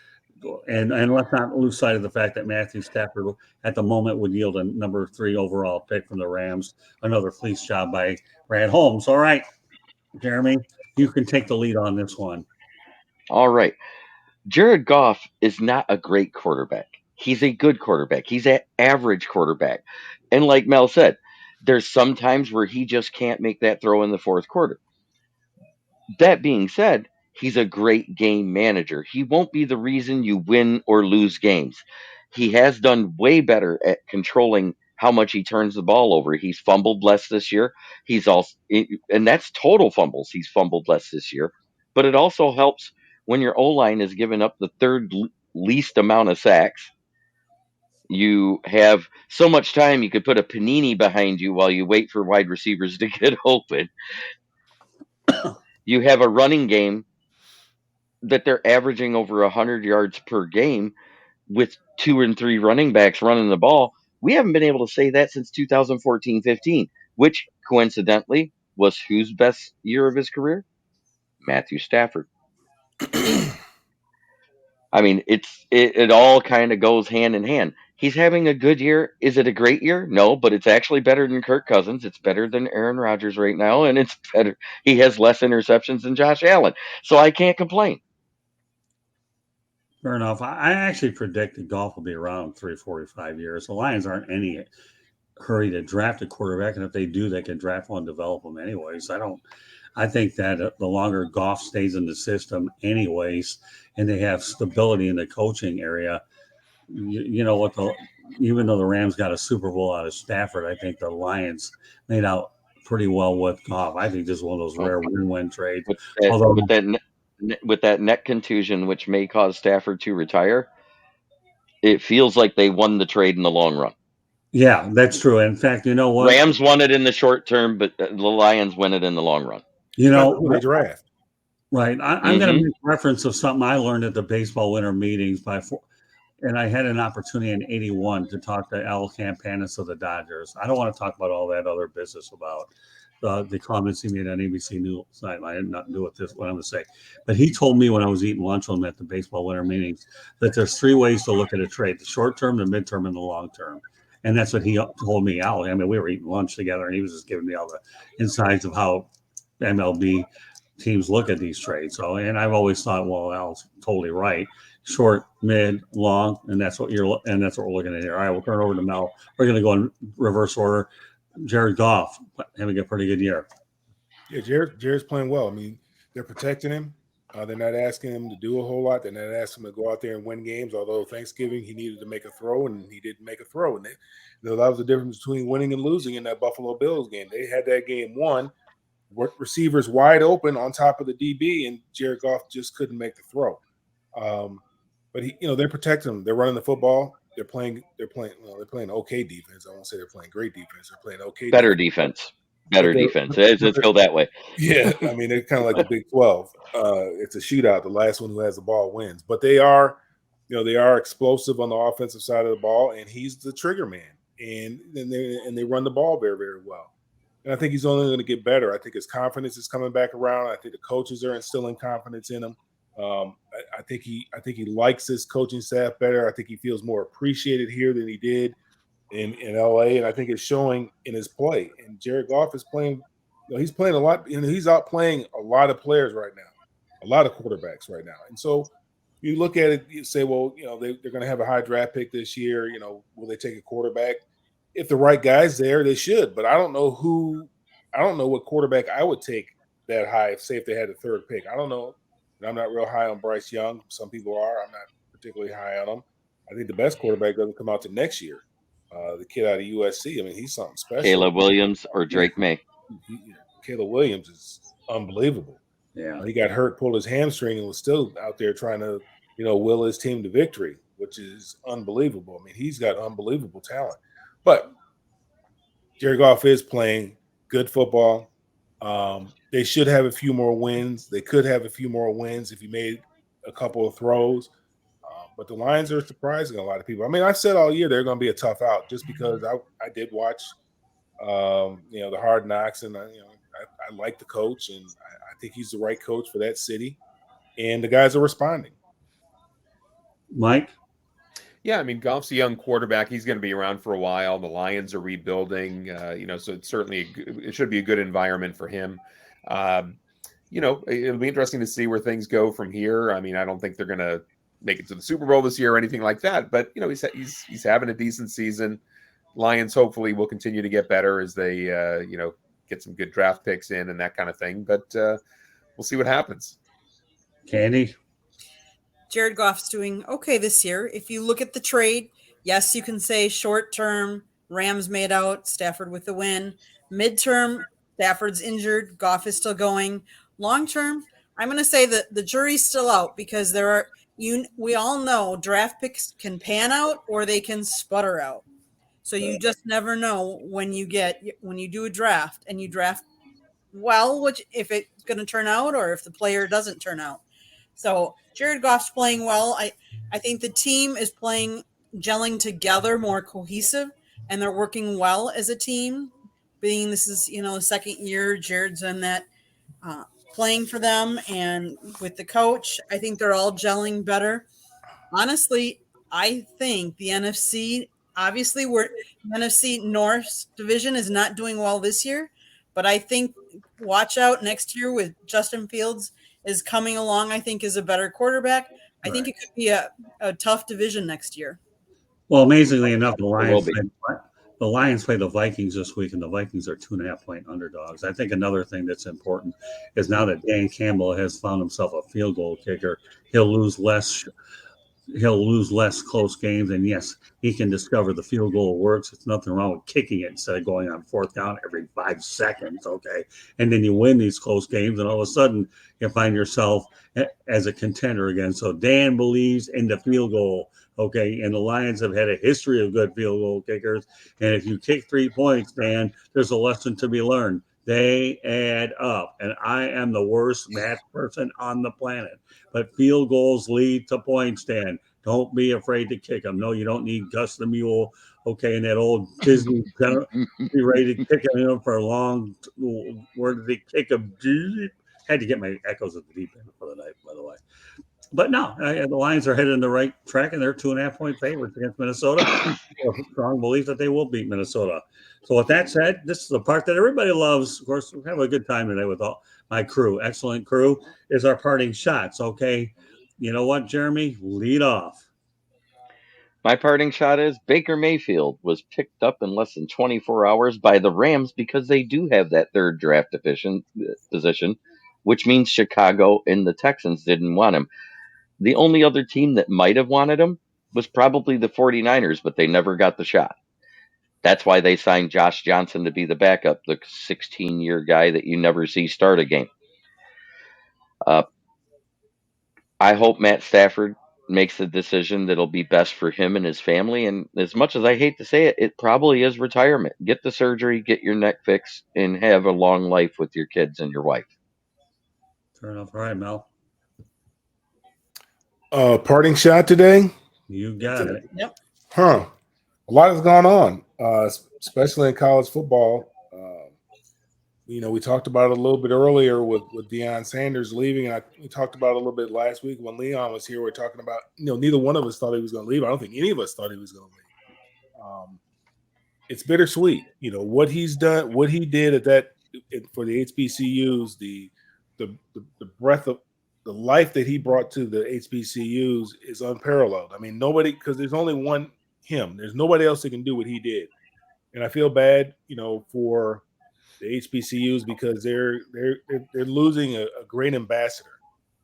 [SPEAKER 1] let's not lose sight of the fact that Matthew Stafford at the moment would yield a number 3 overall pick from the Rams. Another fleece job by Brad Holmes. All right, Jeremy, you can take the lead on this one.
[SPEAKER 3] All right. Jared Goff is not a great quarterback. He's a good quarterback. He's an average quarterback. And like Mel said, there's some times where he just can't make that throw in the fourth quarter. That being said, he's a great game manager. He won't be the reason you win or lose games. He has done way better at controlling how much he turns the ball over. He's fumbled less this year. And that's total fumbles. He's fumbled less this year. But it also helps when your O-line is giving up the third least amount of sacks. You have so much time you could put a panini behind you while you wait for wide receivers to get open. You have a running game that they're averaging over 100 yards per game with 2 and 3 running backs running the ball. We haven't been able to say that since 2014-15, which coincidentally was whose best year of his career? Matthew Stafford. I mean, it all kind of goes hand in hand. He's having a good year. Is it a great year? No, but it's actually better than Kirk Cousins. It's better than Aaron Rodgers right now, and it's better. He has less interceptions than Josh Allen, so I can't complain.
[SPEAKER 1] Fair enough. I actually predicted Goff will be around 3, 4, 5 years. The Lions aren't any hurry to draft a quarterback, and if they do, they can draft one and develop them anyways. I think that the longer Goff stays in the system anyways, and they have stability in the coaching area, you know what, even though the Rams got a Super Bowl out of Stafford, I think the Lions made out pretty well with Goff. I think this is one of those rare win-win trades.
[SPEAKER 3] With that neck contusion, which may cause Stafford to retire, it feels like they won the trade in the long run.
[SPEAKER 1] Yeah, that's true. In fact, you know what?
[SPEAKER 3] Rams won it in the short term, but the Lions win it in the long run.
[SPEAKER 1] You know,
[SPEAKER 5] they draft.
[SPEAKER 1] Right. I'm going to make reference of something I learned at the baseball winter meetings and I had an opportunity in '81 to talk to Al Campanis of the Dodgers. I don't want to talk about all that other business about the comments he made on ABC News. I had nothing to do with this. What I'm going to say, but he told me when I was eating lunch with him at the baseball winter meetings that there's 3 ways to look at a trade: the short term, the midterm, and the long term. And that's what he told me, Al. I mean, we were eating lunch together, and he was just giving me all the insides of how MLB teams look at these trades. So, and I've always thought, well, Al's totally right. Short, mid, long, and that's what we're looking at here. All right, we'll turn it over to Mel. We're going to go in reverse order. Jared Goff having a pretty good year.
[SPEAKER 5] Yeah, Jared's playing well. I mean, they're protecting him. They're not asking him to do a whole lot. They're not asking him to go out there and win games. Although Thanksgiving he needed to make a throw, and he didn't make a throw. And that was the difference between winning and losing in that Buffalo Bills game. They had that game won, receivers wide open on top of the DB, and Jared Goff just couldn't make the throw. But they're protecting him. They're running the football. They're playing okay defense. I won't say they're playing great defense. They're playing okay.
[SPEAKER 3] Better defense. Let's go that way.
[SPEAKER 5] Yeah, I mean, they're kind of like the Big 12. It's a shootout. The last one who has the ball wins. But they are explosive on the offensive side of the ball, and he's the trigger man. And they run the ball very, very well. And I think he's only going to get better. I think his confidence is coming back around. I think the coaches are instilling confidence in him. I think he likes his coaching staff better. I think he feels more appreciated here than he did in LA, and I think it's showing in his play. And Jared Goff is playing, he's playing a lot, and he's outplaying a lot of players right now, a lot of quarterbacks right now. And so you look at it, you say, well, they're going to have a high draft pick this year. Will they take a quarterback? If the right guy's there, they should. But I don't know what quarterback I would take that high. Say if they had a third pick, I don't know. I'm not real high on Bryce Young. Some people are. I'm not particularly high on him. I think the best quarterback doesn't come out to next year. The kid out of USC, I mean, he's something special.
[SPEAKER 3] Caleb Williams or Drake May.
[SPEAKER 5] Caleb Williams is unbelievable.
[SPEAKER 1] Yeah,
[SPEAKER 5] he got hurt, pulled his hamstring, and was still out there trying to, will his team to victory, which is unbelievable. I mean, he's got unbelievable talent. But Jared Goff is playing good football. They should have a few more wins. They could have a few more wins if he made a couple of throws. But the Lions are surprising a lot of people. I mean, I've said all year they're going to be a tough out just because I did watch, the Hard Knocks, and I like the coach, and I think he's the right coach for that city. And the guys are responding.
[SPEAKER 1] Mike?
[SPEAKER 4] Yeah, I mean, Goff's a young quarterback. He's going to be around for a while. The Lions are rebuilding, so it's certainly it should be a good environment for him. It'll be interesting to see where things go from here. I mean, I don't think they're going to make it to the Super Bowl this year or anything like that, but he's having a decent season. Lions hopefully will continue to get better as they get some good draft picks in and that kind of thing. But we'll see what happens.
[SPEAKER 1] Candy?
[SPEAKER 2] Jared Goff's doing okay this year. If you look at the trade, yes, you can say short term, Rams made out, Stafford with the win. Midterm, Stafford's injured, Goff is still going. Long term, I'm going to say that the jury's still out because we all know draft picks can pan out or they can sputter out. So you just never know when you do a draft and you draft well, which if it's going to turn out or if the player doesn't turn out. So Jared Goff's playing well. I think the team is gelling together, more cohesive, and they're working well as a team. Being this is, the second year Jared's in that playing for them and with the coach, I think they're all gelling better. Honestly, I think the NFC, obviously the NFC North division is not doing well this year, but I think watch out next year with Justin Fields is coming along, I think is a better quarterback. I think it could be a tough division next year.
[SPEAKER 1] Well, amazingly enough, the Lions play the Vikings this week, and the Vikings are 2.5-point underdogs. I think another thing that's important is now that Dan Campbell has found himself a field goal kicker, he'll lose less close games. And yes, he can discover the field goal works. It's nothing wrong with kicking it instead of going on fourth down every 5 seconds. Okay. And then you win these close games, and all of a sudden you find yourself as a contender again. So Dan believes in the field goal. Okay. And the Lions have had a history of good field goal kickers. And if you kick 3 points, Dan, there's a lesson to be learned. They add up. And I am the worst math person on the planet. But field goals lead to points, Dan. Don't be afraid to kick them. No, you don't need Gus the Mule. Okay, and that old Disney be ready to kick him for a long. Where did they kick him? Had to get my echoes at the deep end for the night, by the way. But no, the Lions are headed in the right track, and they're 2.5-point favorites against Minnesota. Strong belief that they will beat Minnesota. So with that said, this is the part that everybody loves. Of course, we have a good time today with all my crew. Excellent crew is our parting shots. Okay, you know what, Jeremy? Lead off.
[SPEAKER 3] My parting shot is Baker Mayfield was picked up in less than 24 hours by the Rams because they do have that third draft position, which means Chicago and the Texans didn't want him. The only other team that might have wanted him was probably the 49ers, but they never got the shot. That's why they signed Josh Johnson to be the backup, the 16-year guy that you never see start a game. I hope Matt Stafford makes a decision that'll be best for him and his family. And as much as I hate to say it, it probably is retirement. Get the surgery, get your neck fixed, and have a long life with your kids and your wife.
[SPEAKER 1] Fair enough. All right, Mel.
[SPEAKER 5] Parting shot today?
[SPEAKER 1] You got it.
[SPEAKER 2] Yep.
[SPEAKER 5] A lot has gone on, especially in college football. We talked about it a little bit earlier with Deion Sanders leaving, and we talked about it a little bit last week when Leon was here. We're talking about, neither one of us thought he was going to leave. I don't think any of us thought he was going to leave. It's bittersweet, what he's done, what he did for the HBCUs, the breadth of the life that he brought to the HBCUs is unparalleled. I mean, nobody, because there's only one him. There's nobody else that can do what he did, and I feel bad, for the HBCUs because they're losing a great ambassador.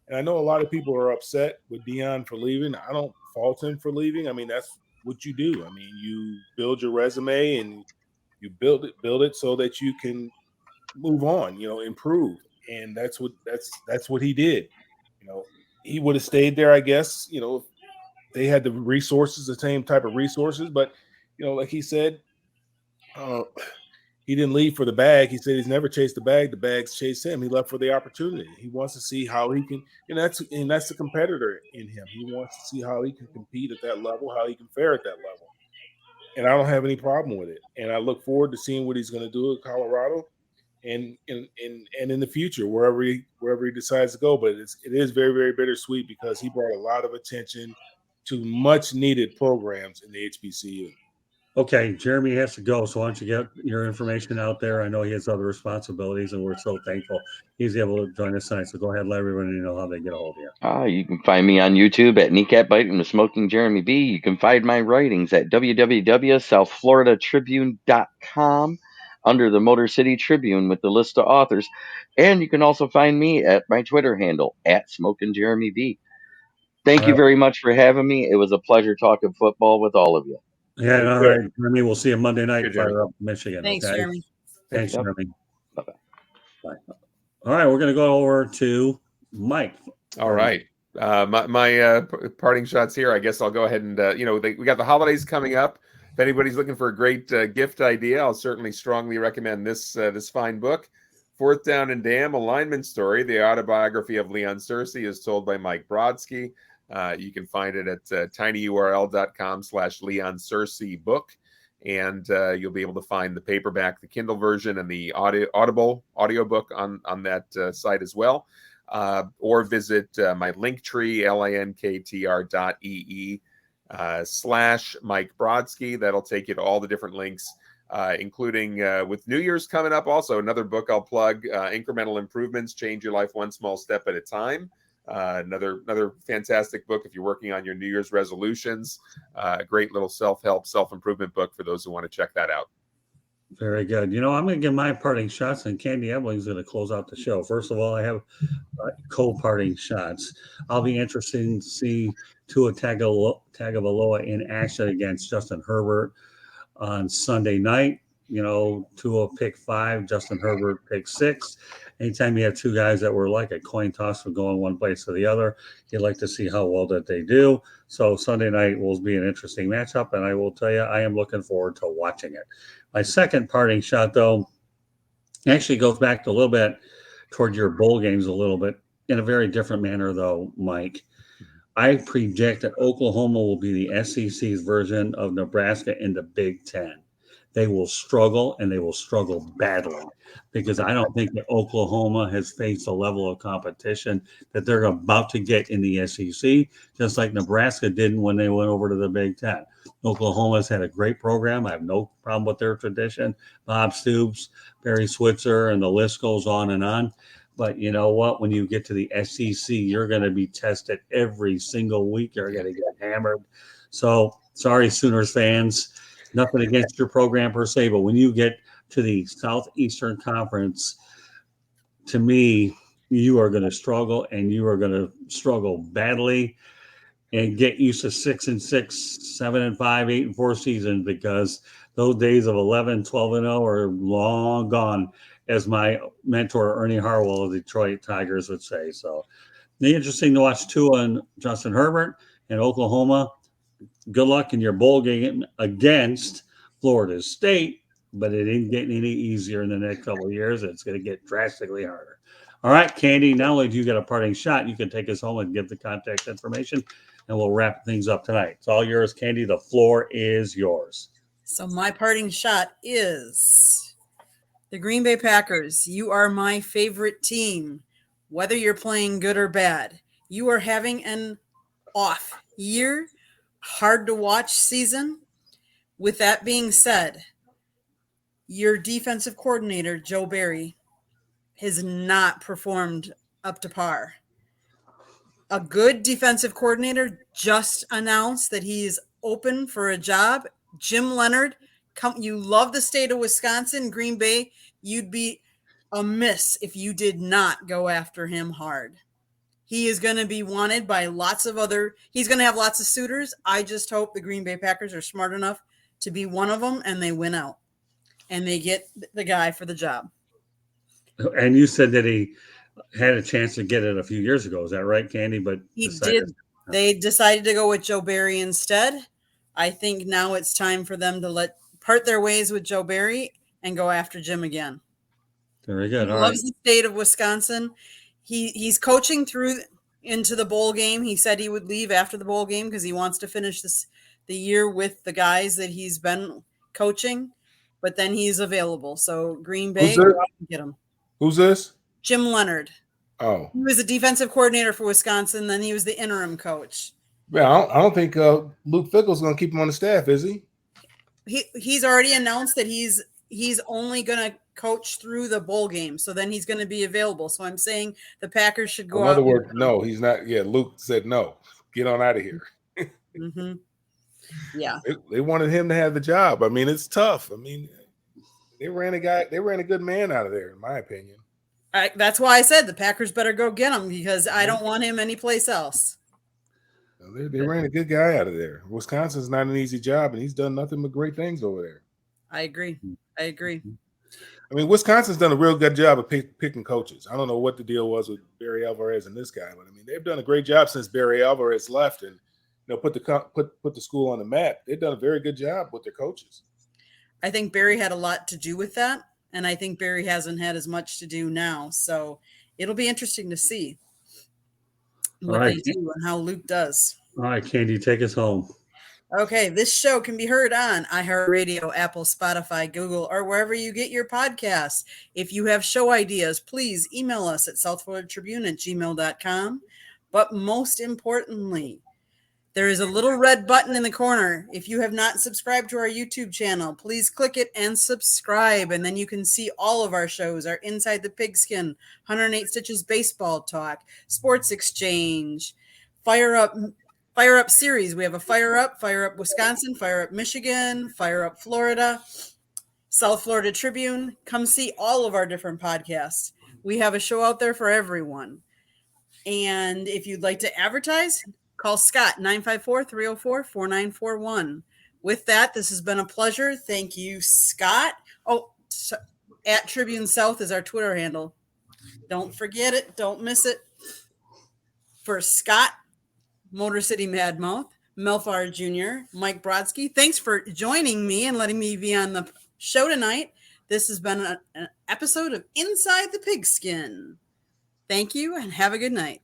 [SPEAKER 5] And I know a lot of people are upset with Deion for leaving. I don't fault him for leaving. I mean, that's what you do. I mean, you build your resume and you build it so that you can move on, improve. And that's what he did. He would have stayed there, I guess, if they had the resources, the same type of resources. But, like he said, he didn't leave for the bag. He said he's never chased the bag. The bags chased him. He left for the opportunity. He wants to see how he can, and that's the competitor in him. He wants to see how he can compete at that level, how he can fare at that level. And I don't have any problem with it. And I look forward to seeing what he's going to do at Colorado and in the future, wherever he decides to go. But it is very, very bittersweet because he brought a lot of attention to much needed programs in the HBCU.
[SPEAKER 1] Okay, Jeremy has to go, so why don't you get your information out there? I know he has other responsibilities, and we're so thankful he's able to join us tonight. So go ahead, let everybody know how they get a hold of you.
[SPEAKER 3] You can find me on YouTube at Kneecap Biting with Smoking Jeremy B. You can find my writings at www.southfloridatribune.com under the Motor City Tribune with the list of authors. And you can also find me at my Twitter handle at Smoking Jeremy B. Thank you very much for having me. It was a pleasure talking football with all of you.
[SPEAKER 1] Yeah, all right, Jeremy. We'll see you Monday night, fire up Michigan.
[SPEAKER 2] Thanks,
[SPEAKER 1] okay?
[SPEAKER 2] Jeremy.
[SPEAKER 1] Thanks,
[SPEAKER 3] Yep.
[SPEAKER 1] Jeremy.
[SPEAKER 3] Bye-bye.
[SPEAKER 1] Bye. All right, we're going to go over to Mike.
[SPEAKER 4] All right. My parting shots here. I guess I'll go ahead and, we got the holidays coming up. If anybody's looking for a great gift idea, I'll certainly strongly recommend this fine book. Fourth Down and Damn, A Lineman Story, the autobiography of Leon Searcy, is told by Mike Brodsky. You can find it at tinyurl.com/Leon Searcy book. And you'll be able to find the paperback, the Kindle version, and the Audible audiobook on that site as well. Or visit my Linktree, linktr.ee/Mike Brodsky. That'll take you to all the different links, including with New Year's coming up. Also, another book I'll plug, Incremental Improvements, Change Your Life One Small Step at a Time. Another fantastic book if you're working on your New Year's resolutions. A great little self-help, self-improvement book for those who want to check that out.
[SPEAKER 1] Very good. I'm going to give my parting shots, and Candy Ebling's going to close out the show. First of all, I have co-parting shots. I'll be interested to see Tua Tagovailoa in action against Justin Herbert on Sunday night. Tua pick 5, Justin Herbert pick 6. Anytime you have two guys that were like a coin toss from going one place to the other, you'd like to see how well that they do. So Sunday night will be an interesting matchup, and I will tell you, I am looking forward to watching it. My second parting shot, though, actually goes back a little bit toward your bowl games a little bit in a very different manner, though, Mike. I project that Oklahoma will be the SEC's version of Nebraska in the Big Ten. They will struggle, and they will struggle badly, because I don't think that Oklahoma has faced a level of competition that they're about to get in the SEC, just like Nebraska didn't when they went over to the Big Ten. Oklahoma's had a great program. I have no problem with their tradition. Bob Stoops, Barry Switzer, and the list goes on and on. But you know what? When you get to the SEC, you're going to be tested every single week. You're going to get hammered. So sorry, Sooners fans. Nothing against your program per se, but when you get to the Southeastern Conference, to me, you are going to struggle, and you are going to struggle badly, and get used to 6-6, 7-5, 8-4 seasons, because those days of 11, 12-0 are long gone, as my mentor Ernie Harwell of the Detroit Tigers would say. So, interesting to watch Tua and Justin Herbert and Oklahoma. Good luck in your bowl game against Florida State, but it ain't getting any easier in the next couple of years. It's going to get drastically harder. All right, Candy, not only do you get a parting shot, you can take us home and give the contact information, and we'll wrap things up tonight. It's all yours, Candy. The floor is yours.
[SPEAKER 2] So my parting shot is the Green Bay Packers. You are my favorite team, whether you're playing good or bad. You are having an off year, hard to watch season. With that being said, your defensive coordinator, Joe Barry, has not performed up to par. A good defensive coordinator just announced that he is open for a job. Jim Leonard, you love the state of Wisconsin, Green Bay. You'd be amiss if you did not go after him hard. He is going to be wanted by he's going to have lots of suitors. I just hope the Green Bay Packers are smart enough to be one of them, and they win out, and they get the guy for the job.
[SPEAKER 1] And you said that he had a chance to get it a few years ago. Is that right, Candy? But
[SPEAKER 2] he did. They decided to go with Joe Barry instead. I think now it's time for them to part their ways with Joe Barry and go after Jim again.
[SPEAKER 1] Very good.
[SPEAKER 2] He loves the state of Wisconsin. He's coaching through into the bowl game. He said he would leave after the bowl game because he wants to finish the year with the guys that he's been coaching. But then he's available. So Green Bay, get him.
[SPEAKER 5] Who's this?
[SPEAKER 2] Jim Leonard.
[SPEAKER 5] Oh,
[SPEAKER 2] he was a defensive coordinator for Wisconsin. Then he was the interim coach.
[SPEAKER 5] Yeah, I don't think Luke Fickell's going to keep him on the staff, is he?
[SPEAKER 2] He's already announced that he's only going to coach through the bowl game. So then he's going to be available. So I'm saying the Packers should go out.
[SPEAKER 5] In other words, no, he's not. Yeah, Luke said no. Get on out of here.
[SPEAKER 2] Mm-hmm. Yeah.
[SPEAKER 5] They wanted him to have the job. I mean, it's tough. I mean, they ran a good man out of there, in my opinion.
[SPEAKER 2] That's why I said the Packers better go get him, because I don't want him anyplace else.
[SPEAKER 5] They ran a good guy out of there. Wisconsin's not an easy job, and he's done nothing but great things over there.
[SPEAKER 2] I agree.
[SPEAKER 5] I mean, Wisconsin's done a real good job of picking coaches. I don't know what the deal was with Barry Alvarez and this guy, but I mean, they've done a great job since Barry Alvarez left and put the school on the map. They've done a very good job with their coaches.
[SPEAKER 2] I think Barry had a lot to do with that, and I think Barry hasn't had as much to do now. So it'll be interesting to see what they do and how Luke does.
[SPEAKER 1] All right, Candy, take us home.
[SPEAKER 2] Okay, this show can be heard on iHeartRadio, Apple, Spotify, Google, or wherever you get your podcasts. If you have show ideas, please email us at southfloridatribune@gmail.com. But most importantly, there is a little red button in the corner. If you have not subscribed to our YouTube channel, please click it and subscribe. And then you can see all of our shows, our Inside the Pigskin, 108 Stitches Baseball Talk, Sports Exchange, Fire Up series. We have a Fire Up Wisconsin, Fire Up Michigan, Fire Up Florida, South Florida Tribune. Come see all of our different podcasts. We have a show out there for everyone. And if you'd like to advertise, call Scott, 954-304-4941. With that, this has been a pleasure. Thank you, Scott. At Tribune South is our Twitter handle. Don't forget it. Don't miss it. For Scott, Motor City Madmouth, Melfar Jr., Mike Brodsky, thanks for joining me and letting me be on the show tonight. This has been an episode of Inside the Pigskin. Thank you and have a good night.